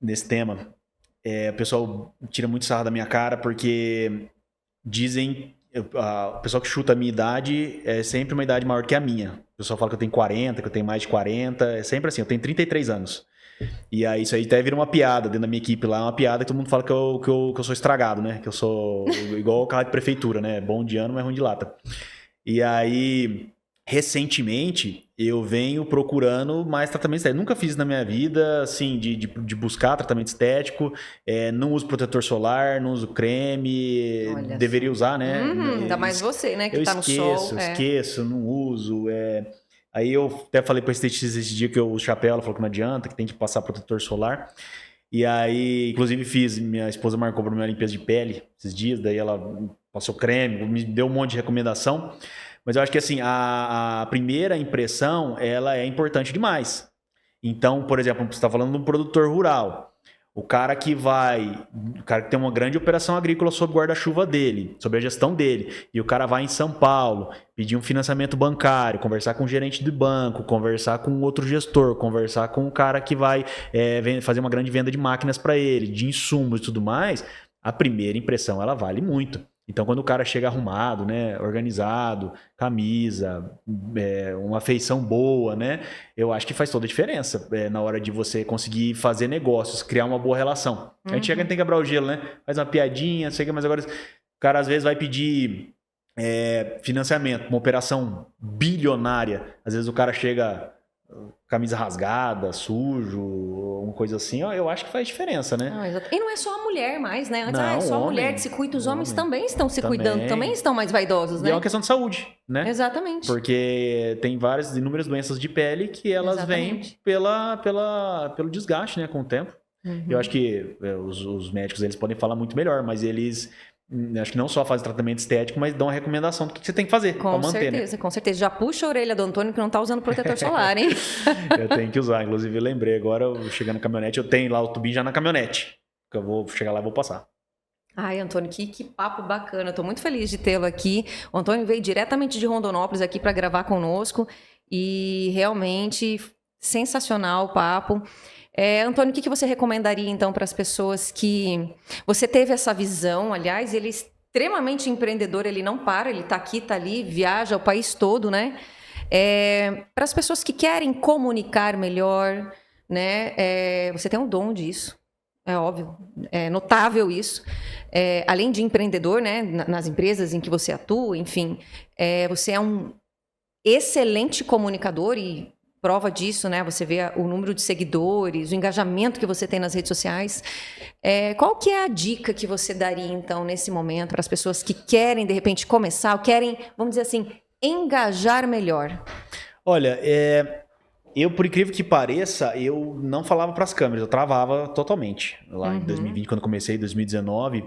nesse tema, o pessoal tira muito sarro da minha cara porque dizem, o pessoal que chuta a minha idade é sempre uma idade maior que a minha. O pessoal fala que eu tenho 40, que eu tenho mais de 40, é sempre assim, eu tenho 33 anos. E aí isso aí até vira uma piada dentro da minha equipe lá, uma piada que todo mundo fala que eu sou estragado, né? Que eu sou igual o carro de prefeitura, né? Bom de ano, mas ruim de lata. E aí, recentemente, eu venho procurando mais tratamento estético. Nunca fiz na minha vida, assim, de buscar tratamento estético. Não uso protetor solar, não uso creme. Olha deveria usar, né? Ainda mais você, né? Que tá no sol. Eu esqueço, não uso. Aí eu até falei para a esteticista esse dia que eu uso chapéu, ela falou que não adianta, que tem que passar protetor solar. E aí, inclusive minha esposa marcou para minha limpeza de pele esses dias, daí ela passou creme, me deu um monte de recomendação. Mas eu acho que assim, a primeira impressão, ela é importante demais. Então, por exemplo, você está falando de um produtor rural. O cara que tem uma grande operação agrícola sob guarda-chuva dele, sobre a gestão dele, e o cara vai em São Paulo pedir um financiamento bancário, conversar com o gerente do banco, conversar com outro gestor, conversar com o cara que vai fazer uma grande venda de máquinas para ele, de insumos e tudo mais, a primeira impressão ela vale muito. Então, quando o cara chega arrumado, né, organizado, camisa, uma feição boa, né, eu acho que faz toda a diferença na hora de você conseguir fazer negócios, criar uma boa relação. A gente chega e tem que quebrar o gelo, né? Faz uma piadinha, sei que, mas agora o cara às vezes vai pedir financiamento, uma operação bilionária. Às vezes o cara chega camisa rasgada, sujo, uma coisa assim, eu acho que faz diferença, né? E não é só a mulher mais, né? Antes, Não, é só a homem, mulher que se cuida, os homens homem. também estão se cuidando, também estão mais vaidosos, E né? é uma questão de saúde, né? Exatamente. Porque tem inúmeras doenças de pele que elas vêm pelo desgaste, né, com o tempo. Eu acho que os médicos eles podem falar muito melhor, mas eles acho que não só fazem tratamento estético, mas dão a recomendação do que você tem que fazer para manter, né? Com certeza. Já puxa a orelha do Antônio que não tá usando protetor solar, hein? Eu tenho que usar. Inclusive, eu lembrei agora, eu chegando na caminhonete, eu tenho lá o tubinho já na caminhonete. Que eu vou chegar lá e vou passar. Ai, Antônio, que papo bacana. Eu tô muito feliz de tê-lo aqui. O Antônio veio diretamente de Rondonópolis aqui para gravar conosco e realmente sensacional o papo. Antônio, o que você recomendaria, então, para as pessoas que... Você teve essa visão, aliás, ele é extremamente empreendedor, ele não para, ele está aqui, está ali, viaja o país todo, né? Para as pessoas que querem comunicar melhor, né? Você tem um dom disso, é óbvio, é notável isso. Além de empreendedor, né? Nas empresas em que você atua, enfim, você é um excelente comunicador e... prova disso, né? Você vê o número de seguidores, o engajamento que você tem nas redes sociais. Qual que é a dica que você daria, então, nesse momento, para as pessoas que querem, de repente, começar, ou querem, vamos dizer assim, engajar melhor? Olha, eu, por incrível que pareça, eu não falava para as câmeras, eu travava totalmente. Lá em 2020, quando comecei, em 2019,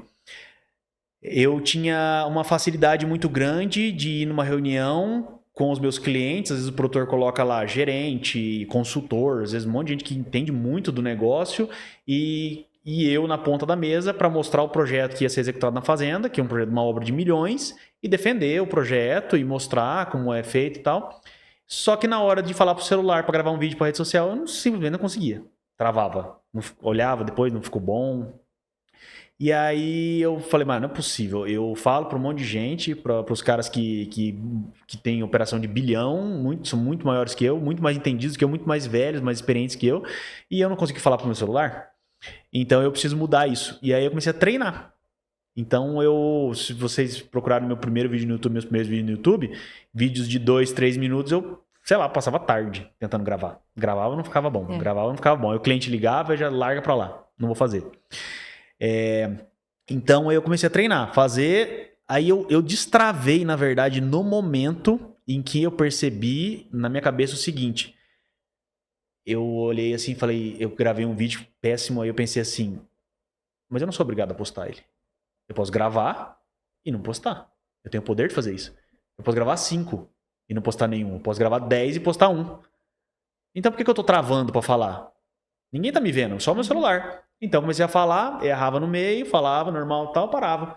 eu tinha uma facilidade muito grande de ir numa reunião com os meus clientes, às vezes o produtor coloca lá gerente, consultor, às vezes um monte de gente que entende muito do negócio e eu na ponta da mesa para mostrar o projeto que ia ser executado na fazenda, que é um projeto, uma obra de milhões, e defender o projeto e mostrar como é feito e tal. Só que na hora de falar pro celular para gravar um vídeo para rede social, eu simplesmente não conseguia. Travava. Olhava depois, não ficou bom. E aí eu falei, mano, não é possível. Eu falo para um monte de gente, para os caras que têm operação de bilhão, são muito maiores que eu, muito mais entendidos que eu, muito mais velhos, mais experientes que eu, e eu não consegui falar pro meu celular. Então eu preciso mudar isso. E aí eu comecei a treinar. Então se vocês procurarem meu primeiro vídeo no YouTube, meus primeiros vídeos no YouTube, vídeos de 2, 3 minutos, eu, sei lá, passava tarde tentando gravar. Gravava, não ficava bom. Gravava, não ficava bom. Aí o cliente ligava, eu já larga pra lá. Não vou fazer. Então eu comecei a treinar, aí eu destravei, na verdade, no momento em que eu percebi na minha cabeça o seguinte, eu olhei assim e falei, eu gravei um vídeo péssimo, aí eu pensei assim, mas eu não sou obrigado a postar ele, eu posso gravar e não postar, eu tenho o poder de fazer isso, eu posso gravar 5 e não postar nenhum, eu posso gravar 10 e postar 1, então por que eu tô travando pra falar? Ninguém tá me vendo, só o meu celular. Então comecei a falar, errava no meio, falava normal tal, parava.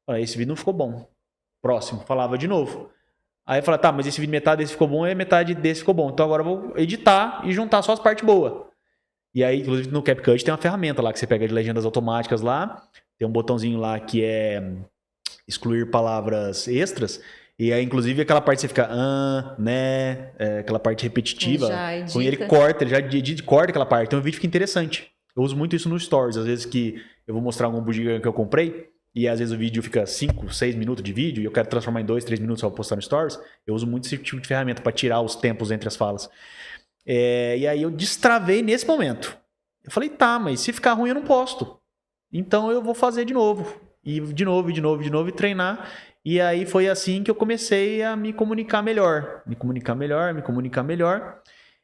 Falei, esse vídeo não ficou bom. Próximo, falava de novo. Aí eu falei, tá, mas esse vídeo metade desse ficou bom e metade desse ficou bom. Então agora eu vou editar e juntar só as partes boas. E aí, inclusive no CapCut tem uma ferramenta lá que você pega de legendas automáticas lá. Tem um botãozinho lá que é excluir palavras extras. E aí, inclusive, aquela parte que você fica, né, aquela parte repetitiva. Com ele corta, ele já corta aquela parte. Então o vídeo fica interessante. Eu uso muito isso no Stories. Às vezes que eu vou mostrar algum bugiganga que eu comprei, e às vezes o vídeo fica 5, 6 minutos de vídeo, e eu quero transformar em 2, 3 minutos só pra postar no Stories, eu uso muito esse tipo de ferramenta para tirar os tempos entre as falas. E aí eu destravei nesse momento. Eu falei, tá, mas se ficar ruim eu não posto. Então eu vou fazer de novo. E de novo, e treinar. E aí foi assim que eu comecei a me comunicar melhor.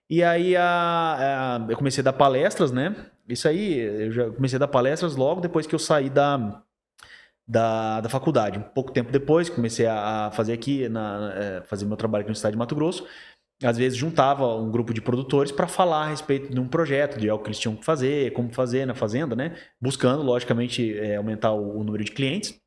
E aí eu comecei a dar palestras, né? Isso aí, eu já comecei a dar palestras logo depois que eu saí da faculdade. Um pouco tempo depois, comecei a fazer aqui, fazer meu trabalho aqui no estado de Mato Grosso. às vezes juntava um grupo de produtores para falar a respeito de um projeto, de algo que eles tinham que fazer, como fazer na fazenda, né? Buscando, logicamente, aumentar o número de clientes.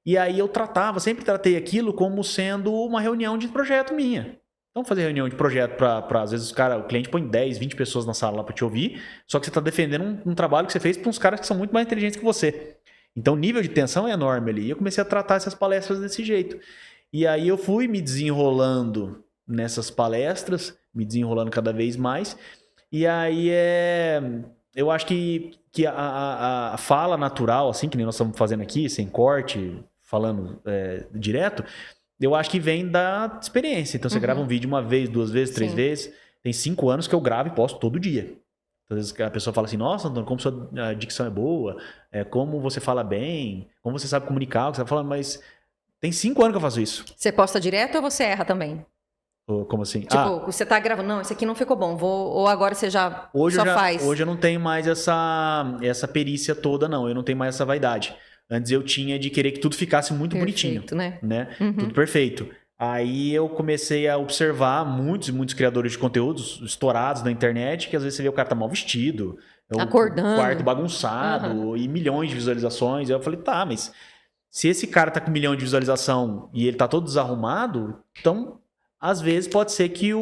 E aí eu sempre tratei aquilo como sendo uma reunião de projeto minha. Então, fazer reunião de projeto para às vezes, o cliente põe 10, 20 pessoas na sala lá para te ouvir, só que você está defendendo um trabalho que você fez para uns caras que são muito mais inteligentes que você. Então, o nível de tensão é enorme ali. E eu comecei a tratar essas palestras desse jeito. E aí eu fui me desenrolando nessas palestras, me desenrolando cada vez mais. E aí eu acho que a fala natural, assim, que nem nós estamos fazendo aqui, sem corte, falando direto, eu acho que vem da experiência. Então, você grava um vídeo uma vez, 2 vezes, 3 vezes. Tem 5 anos que eu gravo e posto todo dia. Às vezes a pessoa fala assim, nossa, Antônio, como sua dicção é boa, como você fala bem, como você sabe comunicar, o que você está falando, mas tem 5 anos que eu faço isso. Você posta direto ou você erra também? Como assim? Tipo, você tá gravando, não, esse aqui não ficou bom, ou agora você já faz? Hoje eu não tenho mais essa perícia toda, não. Eu não tenho mais essa vaidade. Antes eu tinha de querer que tudo ficasse muito bonitinho. Né? Tudo perfeito. Aí eu comecei a observar muitos criadores de conteúdos estourados na internet, que às vezes você vê o cara tá mal vestido, acordando, o quarto bagunçado e milhões de visualizações. Aí eu falei, tá, mas se esse cara tá com 1 milhão de visualização e ele tá todo desarrumado, então às vezes pode ser que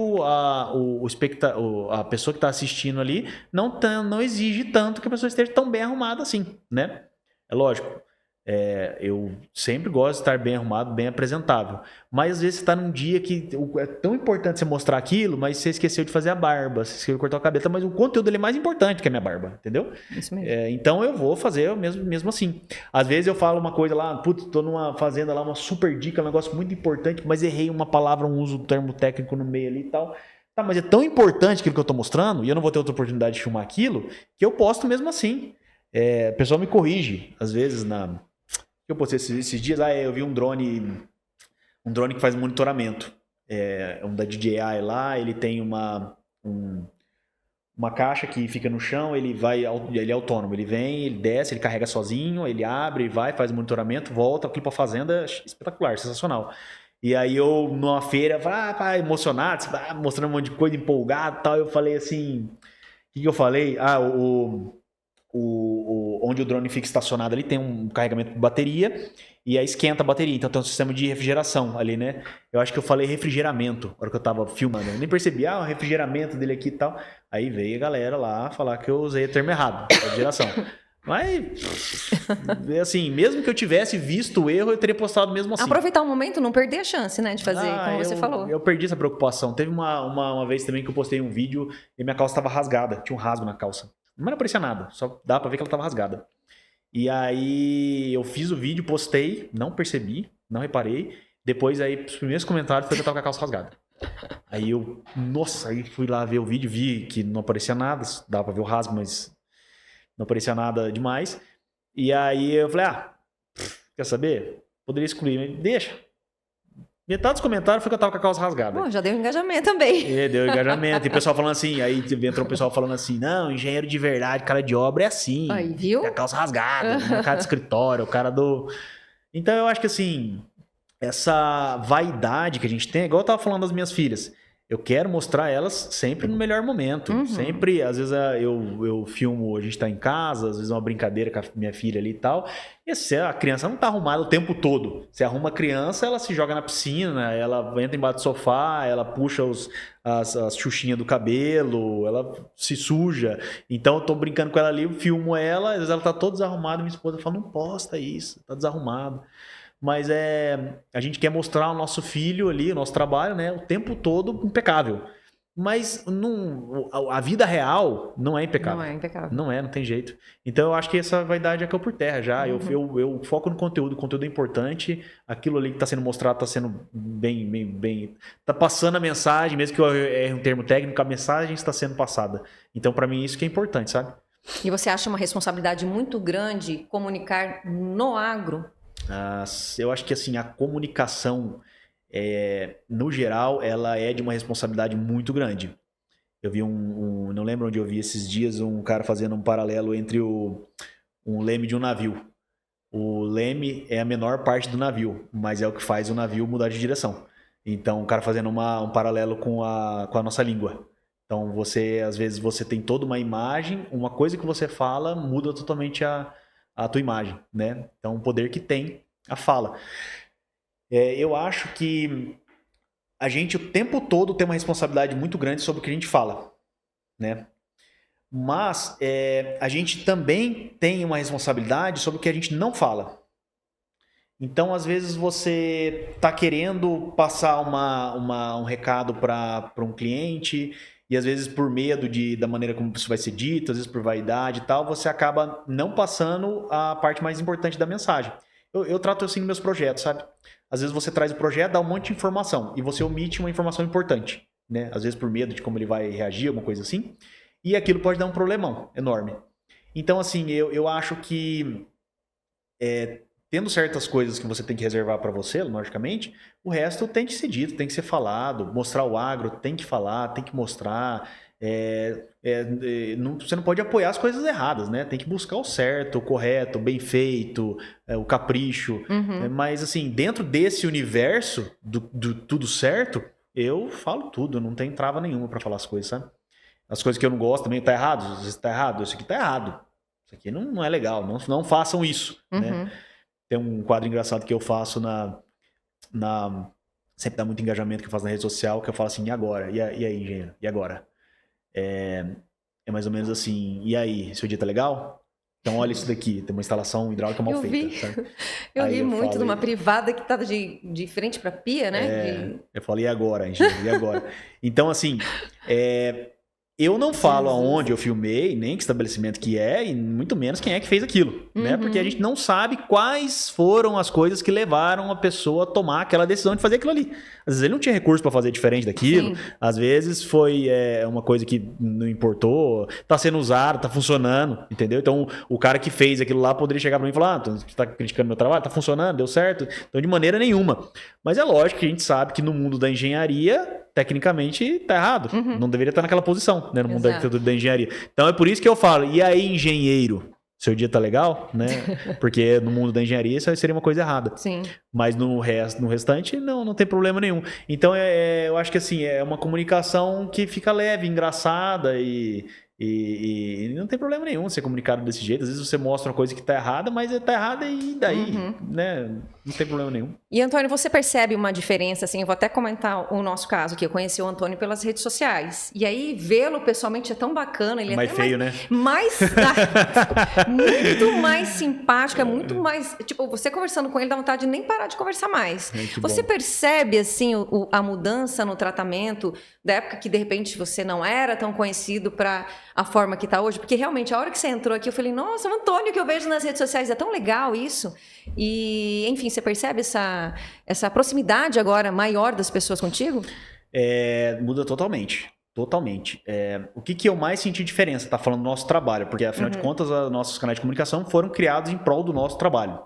a pessoa que tá assistindo ali não exige tanto que a pessoa esteja tão bem arrumada assim, né? É lógico. Eu sempre gosto de estar bem arrumado, bem apresentável. Mas às vezes você está num dia que é tão importante você mostrar aquilo, mas você esqueceu de fazer a barba, você esqueceu de cortar o cabelo, mas o conteúdo ele é mais importante que a minha barba, entendeu? Isso mesmo. Então eu vou fazer mesmo assim. Às vezes eu falo uma coisa lá, putz, tô numa fazenda lá, uma super dica, um negócio muito importante, mas errei uma palavra, um termo técnico no meio ali e tal. Tá, mas é tão importante aquilo que eu tô mostrando, e eu não vou ter outra oportunidade de filmar aquilo, que eu posto mesmo assim. O pessoal me corrige, às vezes, eu postei esses dias, eu vi um drone que faz monitoramento. Um da DJI lá, ele tem uma caixa que fica no chão, ele é autônomo, ele vem, ele desce, ele carrega sozinho, ele abre, vai, faz monitoramento, volta, clipa a fazenda, espetacular, sensacional. E aí eu, numa feira, emocionado, mostrando um monte de coisa, empolgado e tal, eu falei assim, o que eu falei? Onde o drone fica estacionado ali tem um carregamento de bateria e aí esquenta a bateria. Então tem um sistema de refrigeração ali, né? Eu acho que eu falei refrigeramento na hora que eu tava filmando. Eu nem percebi, o refrigeramento dele aqui e tal. Aí veio a galera lá falar que eu usei o termo errado, refrigeração. Mas, assim, mesmo que eu tivesse visto o erro, eu teria postado mesmo assim. Aproveitar o momento, não perder a chance, né, de fazer, como você falou. Eu perdi essa preocupação. Teve uma vez também que eu postei um vídeo e minha calça estava rasgada. Tinha um rasgo na calça. Mas não aparecia nada, só dá pra ver que ela tava rasgada. E aí eu fiz o vídeo, postei, não percebi, não reparei. Depois aí os primeiros comentários foi que eu tava com a calça rasgada. Aí aí fui lá ver o vídeo, vi que não aparecia nada, dava pra ver o rasgo, mas não aparecia nada demais. E aí eu falei, quer saber? Poderia excluir, mas deixa. Metade dos comentários foi que eu tava com a calça rasgada. Bom, já deu engajamento também. Deu engajamento. E o pessoal falando assim, aí entrou o pessoal falando assim, não, engenheiro de verdade, cara de obra é assim. Aí, viu? Tem a calça rasgada, o cara de escritório, o cara do... Então eu acho que assim, essa vaidade que a gente tem, igual eu tava falando das minhas filhas, eu quero mostrar elas sempre no melhor momento. Sempre, às vezes eu filmo, a gente tá em casa, às vezes é uma brincadeira com a minha filha ali e tal. E assim, a criança não tá arrumada o tempo todo. Você arruma a criança, ela se joga na piscina, ela entra embaixo do sofá, ela puxa as xuxinhas do cabelo, ela se suja. Então eu tô brincando com ela ali, eu filmo ela, às vezes ela tá toda desarrumada, minha esposa fala, não posta isso, tá desarrumado. Mas a gente quer mostrar o nosso filho ali, o nosso trabalho, né, o tempo todo impecável. Mas a vida real não é impecável. Não é impecável. Não tem jeito. Então eu acho que essa vaidade caiu por terra já. Eu foco no conteúdo, o conteúdo é importante, aquilo ali que está sendo mostrado está sendo bem. Está passando a mensagem, mesmo que eu erre um termo técnico, a mensagem está sendo passada. Então para mim isso que é importante, sabe? E você acha uma responsabilidade muito grande comunicar no agro? Eu acho que assim, a comunicação, no geral, ela é de uma responsabilidade muito grande. Eu vi não lembro onde eu vi esses dias, um cara fazendo um paralelo entre um leme de um navio. O leme é a menor parte do navio, mas é o que faz o navio mudar de direção. Então, o cara fazendo um paralelo com a nossa língua. Então, às vezes, você tem toda uma imagem, uma coisa que você fala muda totalmente a tua imagem, né? Então, o poder que tem a fala. Eu acho que a gente, o tempo todo, tem uma responsabilidade muito grande sobre o que a gente fala, né? Mas a gente também tem uma responsabilidade sobre o que a gente não fala. Então, às vezes, você está querendo passar um recado para um cliente e, às vezes, por medo da maneira como isso vai ser dito, às vezes por vaidade e tal, você acaba não passando a parte mais importante da mensagem. Eu trato assim nos meus projetos, sabe? Às vezes você traz o projeto, dá um monte de informação e você omite uma informação importante, né? Às vezes por medo de como ele vai reagir, alguma coisa assim. E aquilo pode dar um problemão enorme. Então, assim, eu acho que tendo certas coisas que você tem que reservar para você, logicamente, o resto tem que ser dito, tem que ser falado. Mostrar o agro, tem que falar, tem que mostrar. Você não pode apoiar as coisas erradas, né? Tem que buscar o certo, o correto, o bem feito, o capricho. Mas, assim, dentro desse universo do tudo certo, eu falo tudo, não tem trava nenhuma para falar as coisas, sabe? As coisas que eu não gosto também, tá errado? Às vezes tá errado, isso aqui tá errado. Isso aqui não é legal, não façam isso, né? Tem um quadro engraçado que eu faço sempre dá muito engajamento que eu faço na rede social, que eu falo assim, e agora? E aí, engenheiro? E agora? É mais ou menos assim, e aí, seu dia tá legal? Então olha isso daqui, tem uma instalação hidráulica mal feita. Sabe? Eu vi muito de uma privada que tava de frente pra pia, né? Eu falo, e agora, engenheiro? E agora? Então, assim, eu não falo aonde eu filmei, nem que estabelecimento que e muito menos quem é que fez aquilo, né? Porque a gente não sabe quais foram as coisas que levaram a pessoa a tomar aquela decisão de fazer aquilo ali. Às vezes ele não tinha recurso para fazer diferente daquilo, às vezes foi uma coisa que não importou, tá sendo usado, tá funcionando, entendeu? Então o cara que fez aquilo lá poderia chegar para mim e falar, você tá criticando meu trabalho, tá funcionando, deu certo? Então de maneira nenhuma. Mas é lógico que a gente sabe que no mundo da engenharia, tecnicamente, tá errado. Não deveria estar naquela posição, né, no mundo da arquitetura da engenharia. Então é por isso que eu falo, e aí, engenheiro? Seu dia tá legal, né? Porque no mundo da engenharia isso seria uma coisa errada. Sim. Mas no restante, não tem problema nenhum. Então eu acho que assim, é uma comunicação que fica leve, engraçada e não tem problema nenhum ser comunicado desse jeito. Às vezes você mostra uma coisa que tá errada, mas tá errada e daí, né? Não tem problema nenhum. E, Antônio, você percebe uma diferença, assim, eu vou até comentar o nosso caso, que eu conheci o Antônio pelas redes sociais. E aí, vê-lo pessoalmente é tão bacana. Ele é mais feio, né? Muito mais simpático, é muito mais... Tipo, você conversando com ele, dá vontade de nem parar de conversar mais. Você percebe, assim, a mudança no tratamento da época que, de repente, você não era tão conhecido para a forma que está hoje? Porque, realmente, a hora que você entrou aqui, eu falei, nossa, o Antônio que eu vejo nas redes sociais, é tão legal isso. E, enfim, você percebe essa proximidade agora maior das pessoas contigo? Muda totalmente. Totalmente. O que eu mais senti diferença? Tá falando do nosso trabalho, porque afinal de contas, os nossos canais de comunicação foram criados em prol do nosso trabalho.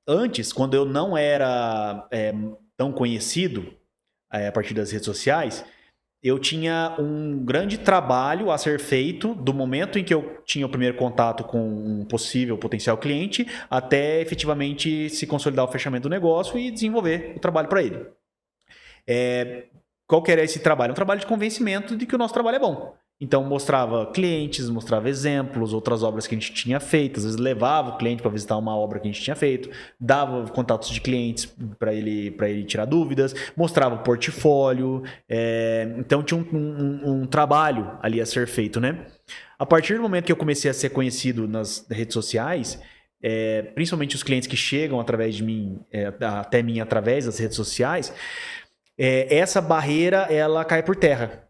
Antes, quando eu não era tão conhecido a partir das redes sociais, eu tinha um grande trabalho a ser feito do momento em que eu tinha o primeiro contato com um possível potencial cliente até efetivamente se consolidar o fechamento do negócio e desenvolver o trabalho para ele. Qual que era esse trabalho? Um trabalho de convencimento de que o nosso trabalho é bom. Então, mostrava clientes, mostrava exemplos, outras obras que a gente tinha feito. Às vezes, levava o cliente para visitar uma obra que a gente tinha feito, dava contatos de clientes para ele tirar dúvidas, mostrava o portfólio. Então, tinha um trabalho ali a ser feito, né? A partir do momento que eu comecei a ser conhecido nas redes sociais, principalmente os clientes que chegam através de mim, até mim através das redes sociais, essa barreira ela cai por terra.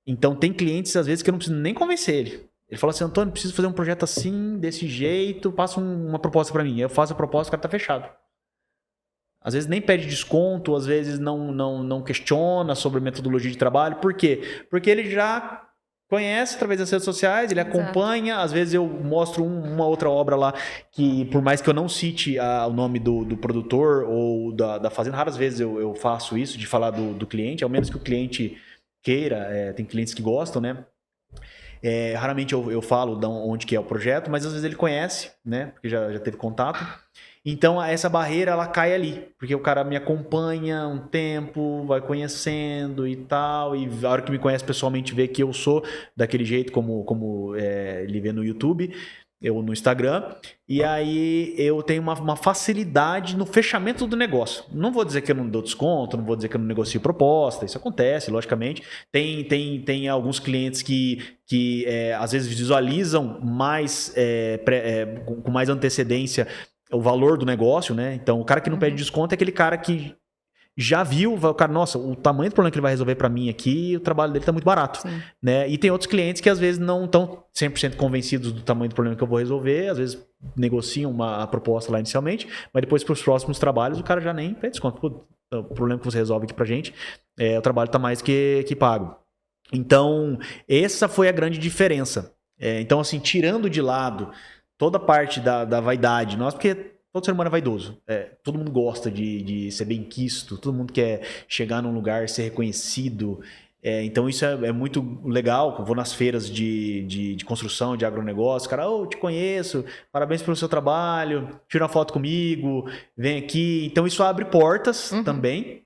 Então, tem clientes, às vezes, que eu não preciso nem convencer ele. Ele fala assim, Antônio, preciso fazer um projeto assim, desse jeito, passa uma proposta para mim. Eu faço a proposta, o cara tá fechado. Às vezes nem pede desconto, às vezes não questiona sobre a metodologia de trabalho. Por quê? Porque ele já conhece através das redes sociais, ele acompanha. Às vezes eu mostro uma outra obra lá que, por mais que eu não cite o nome do produtor ou da fazenda, raras vezes eu faço isso, de falar do cliente, ao menos que o cliente queira, tem clientes que gostam, né? Raramente eu falo de onde que é o projeto, mas às vezes ele conhece, né? Porque já teve contato. Então, essa barreira, ela cai ali. Porque o cara me acompanha um tempo, vai conhecendo e tal. E a hora que me conhece pessoalmente, vê que eu sou daquele jeito, como ele vê no YouTube, eu no Instagram. E aí, eu tenho uma facilidade no fechamento do negócio. Não vou dizer que eu não dou desconto, não vou dizer que eu não negocio proposta. Isso acontece, logicamente. Tem alguns clientes que às vezes visualizam mais, com mais antecedência o valor do negócio, né? Então, o cara que não pede desconto é aquele cara que já viu, o cara, nossa, o tamanho do problema que ele vai resolver para mim aqui, o trabalho dele tá muito barato, né? E tem outros clientes que às vezes não estão 100% convencidos do tamanho do problema que eu vou resolver, às vezes negociam a proposta lá inicialmente, mas depois para os próximos trabalhos o cara já nem pede desconto. Pô, o problema que você resolve aqui pra gente, o trabalho tá mais que pago. Então, essa foi a grande diferença. Então, assim, tirando de lado toda a parte da vaidade nossa, porque todo ser humano é vaidoso. Todo mundo gosta de ser bem-quisto, todo mundo quer chegar num lugar, ser reconhecido. Então isso é muito legal. Eu vou nas feiras de construção, de agronegócio, cara, eu te conheço, parabéns pelo seu trabalho, tira uma foto comigo, vem aqui. Então isso abre portas também.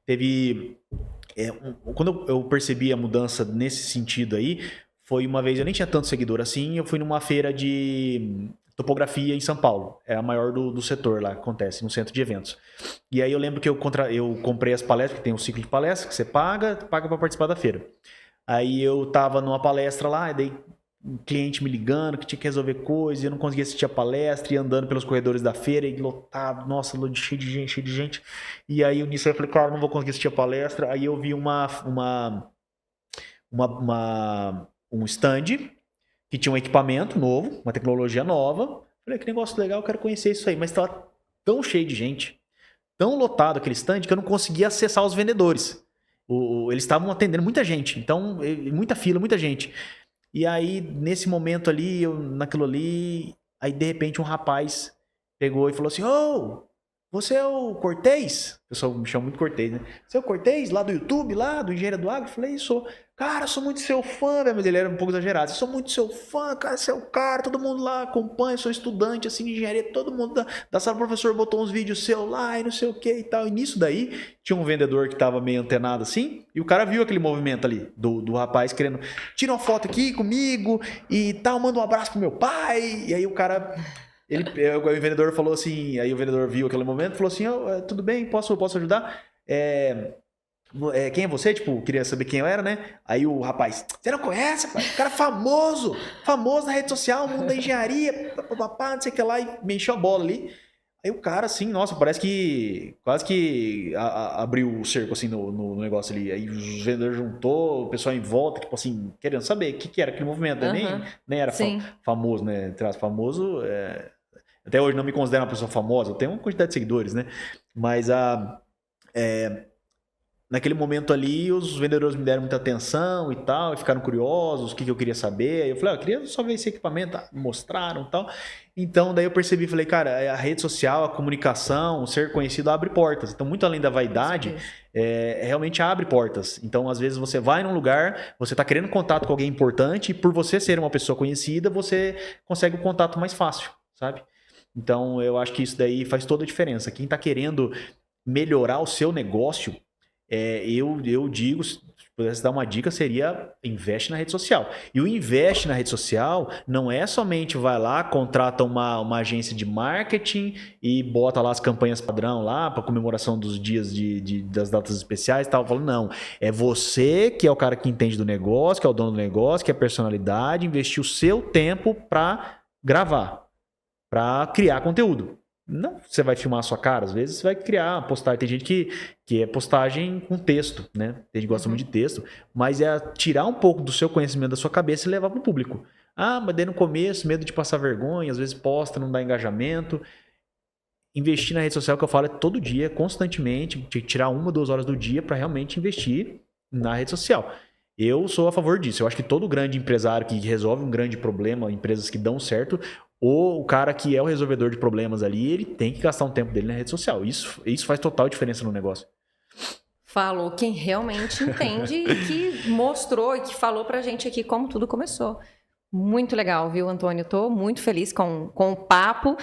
Teve... quando eu percebi a mudança nesse sentido aí, foi uma vez, eu nem tinha tanto seguidor assim, eu fui numa feira de topografia em São Paulo. É a maior do setor lá, que acontece, no centro de eventos. E aí eu lembro que eu comprei as palestras, que tem um ciclo de palestras, que você paga para participar da feira. Aí eu tava numa palestra lá, e daí um cliente me ligando, que tinha que resolver coisa, e eu não conseguia assistir a palestra, e andando pelos corredores da feira, e lotado, nossa, cheio de gente. E aí nisso eu falei, claro, não vou conseguir assistir a palestra. Aí eu vi um stand que tinha um equipamento novo, uma tecnologia nova. Falei, que negócio legal, eu quero conhecer isso aí. Mas estava tão cheio de gente, tão lotado aquele stand, que eu não conseguia acessar os vendedores. Eles estavam atendendo muita gente, então, muita fila, muita gente. E aí, nesse momento ali, naquilo ali, aí de repente um rapaz pegou e falou assim, você é o Cortez? O pessoal me chama muito Cortez, né? Você é o Cortez, lá do YouTube, lá do Engenheiro do Agro? Eu falei, sou. Cara, eu sou muito seu fã, mas ele era um pouco exagerado. Eu sou muito seu fã, cara, você é o cara, todo mundo lá acompanha, sou estudante, assim, de engenharia, todo mundo da sala, o professor botou uns vídeos seu lá e não sei o que e tal. E nisso daí, tinha um vendedor que tava meio antenado assim, e o cara viu aquele movimento ali, do rapaz querendo, tira uma foto aqui comigo e tal, manda um abraço pro meu pai. E aí o cara... o vendedor falou assim, aí o vendedor viu aquele momento e falou assim, tudo bem, posso ajudar? Quem é você? Tipo, queria saber quem eu era, né? Aí o rapaz, você não conhece, pai? O cara famoso na rede social, mundo da engenharia, papapá, não sei o que lá, e me encheu a bola ali. Aí o cara, assim, nossa, parece que quase que abriu o cerco, assim, no negócio ali. Aí os vendedores juntou, o pessoal em volta, tipo assim, querendo saber o que era aquele movimento. Nem era famoso, né? Famoso, até hoje não me considero uma pessoa famosa, eu tenho uma quantidade de seguidores, né? Mas naquele momento ali, os vendedores me deram muita atenção e tal, e ficaram curiosos, o que eu queria saber. Aí eu falei, eu queria só ver esse equipamento, mostraram e tal. Então, daí eu percebi, falei, cara, a rede social, a comunicação, o ser conhecido abre portas. Então, muito além da vaidade, realmente abre portas. Então, às vezes você vai num lugar, você tá querendo contato com alguém importante, e por você ser uma pessoa conhecida, você consegue o contato mais fácil, sabe? Então, eu acho que isso daí faz toda a diferença. Quem tá querendo melhorar o seu negócio, eu digo, se pudesse dar uma dica, seria investe na rede social. E o investe na rede social não é somente vai lá, contrata uma agência de marketing e bota lá as campanhas padrão lá para comemoração dos dias das datas especiais e tal. Falando, não, é você que é o cara que entende do negócio, que é o dono do negócio, que é a personalidade, investir o seu tempo para gravar, para criar conteúdo. Não, você vai filmar a sua cara, às vezes você vai criar, postar. Tem gente que é postagem com texto, né? Tem gente que gosta muito de texto, mas é tirar um pouco do seu conhecimento da sua cabeça e levar para o público. Mas daí no começo, medo de passar vergonha, às vezes posta, não dá engajamento. Investir na rede social, que eu falo, é todo dia, constantemente, tirar 1 ou 2 horas do dia para realmente investir na rede social. Eu sou a favor disso. Eu acho que todo grande empresário que resolve um grande problema, empresas que dão certo, ou o cara que é o resolvedor de problemas ali, ele tem que gastar um tempo dele na rede social. Isso faz total diferença no negócio. Falou quem realmente entende e que mostrou e que falou pra gente aqui como tudo começou. Muito legal, viu, Antônio? Tô muito feliz com o papo.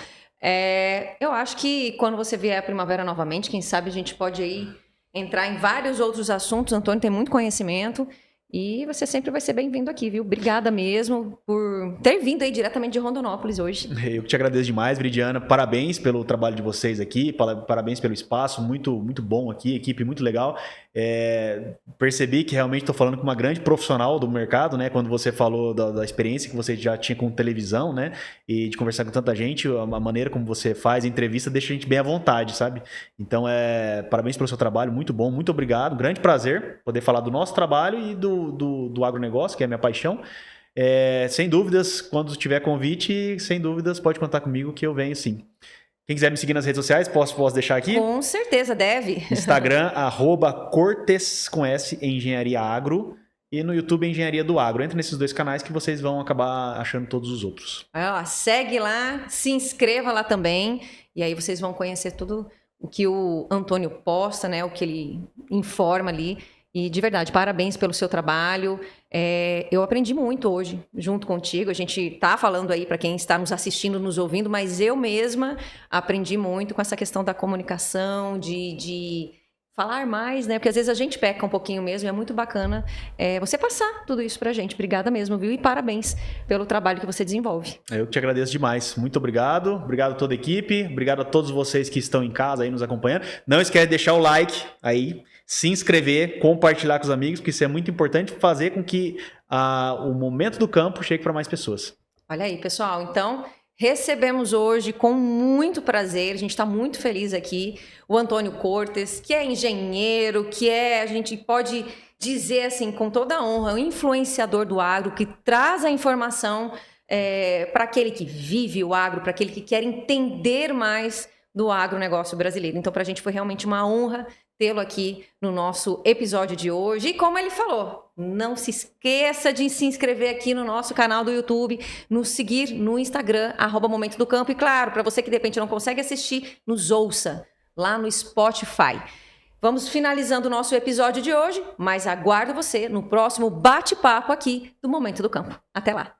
Eu acho que quando você vier a primavera novamente, quem sabe a gente pode aí entrar em vários outros assuntos. Antônio tem muito conhecimento e você sempre vai ser bem-vindo aqui, viu? Obrigada mesmo por ter vindo aí diretamente de Rondonópolis hoje. Eu que te agradeço demais, Viridiana. Parabéns pelo trabalho de vocês aqui, parabéns pelo espaço, muito, muito bom aqui, equipe muito legal. Percebi que realmente estou falando com uma grande profissional do mercado, né? Quando você falou da experiência que você já tinha com televisão, né? E de conversar com tanta gente, a maneira como você faz a entrevista deixa a gente bem à vontade, sabe? Então, parabéns pelo seu trabalho, muito bom, muito obrigado. Grande prazer poder falar do nosso trabalho e do agronegócio, que é a minha paixão. Sem dúvidas, quando tiver convite, sem dúvidas, pode contar comigo que eu venho sim. Quem quiser me seguir nas redes sociais, posso deixar aqui? Com certeza, deve. Instagram, @Cortes, com S, Engenharia Agro. E no YouTube, Engenharia do Agro. Entra nesses 2 canais que vocês vão acabar achando todos os outros. Segue lá, se inscreva lá também. E aí vocês vão conhecer tudo o que o Antônio posta, né? O que ele informa ali. E de verdade, parabéns pelo seu trabalho. Eu aprendi muito hoje, junto contigo. A gente está falando aí para quem está nos assistindo, nos ouvindo, mas eu mesma aprendi muito com essa questão da comunicação, de falar mais, né? Porque às vezes a gente peca um pouquinho mesmo, e é muito bacana você passar tudo isso pra gente. Obrigada mesmo, viu? E parabéns pelo trabalho que você desenvolve. Eu que te agradeço demais. Muito obrigado. Obrigado a toda a equipe. Obrigado a todos vocês que estão em casa aí nos acompanhando. Não esquece de deixar o like aí, se inscrever, compartilhar com os amigos, porque isso é muito importante, fazer com que o momento do campo chegue para mais pessoas. Olha aí, pessoal. Então, recebemos hoje com muito prazer, a gente está muito feliz aqui, o Antônio Cortes, que é engenheiro, a gente pode dizer assim, com toda a honra, um influenciador do agro, que traz a informação para aquele que vive o agro, para aquele que quer entender mais do agronegócio brasileiro. Então, para a gente foi realmente uma honra tê-lo aqui no nosso episódio de hoje. E como ele falou, não se esqueça de se inscrever aqui no nosso canal do YouTube, nos seguir no Instagram, @Momento do Campo. E claro, para você que de repente não consegue assistir, nos ouça lá no Spotify. Vamos finalizando o nosso episódio de hoje, mas aguardo você no próximo bate-papo aqui do Momento do Campo. Até lá!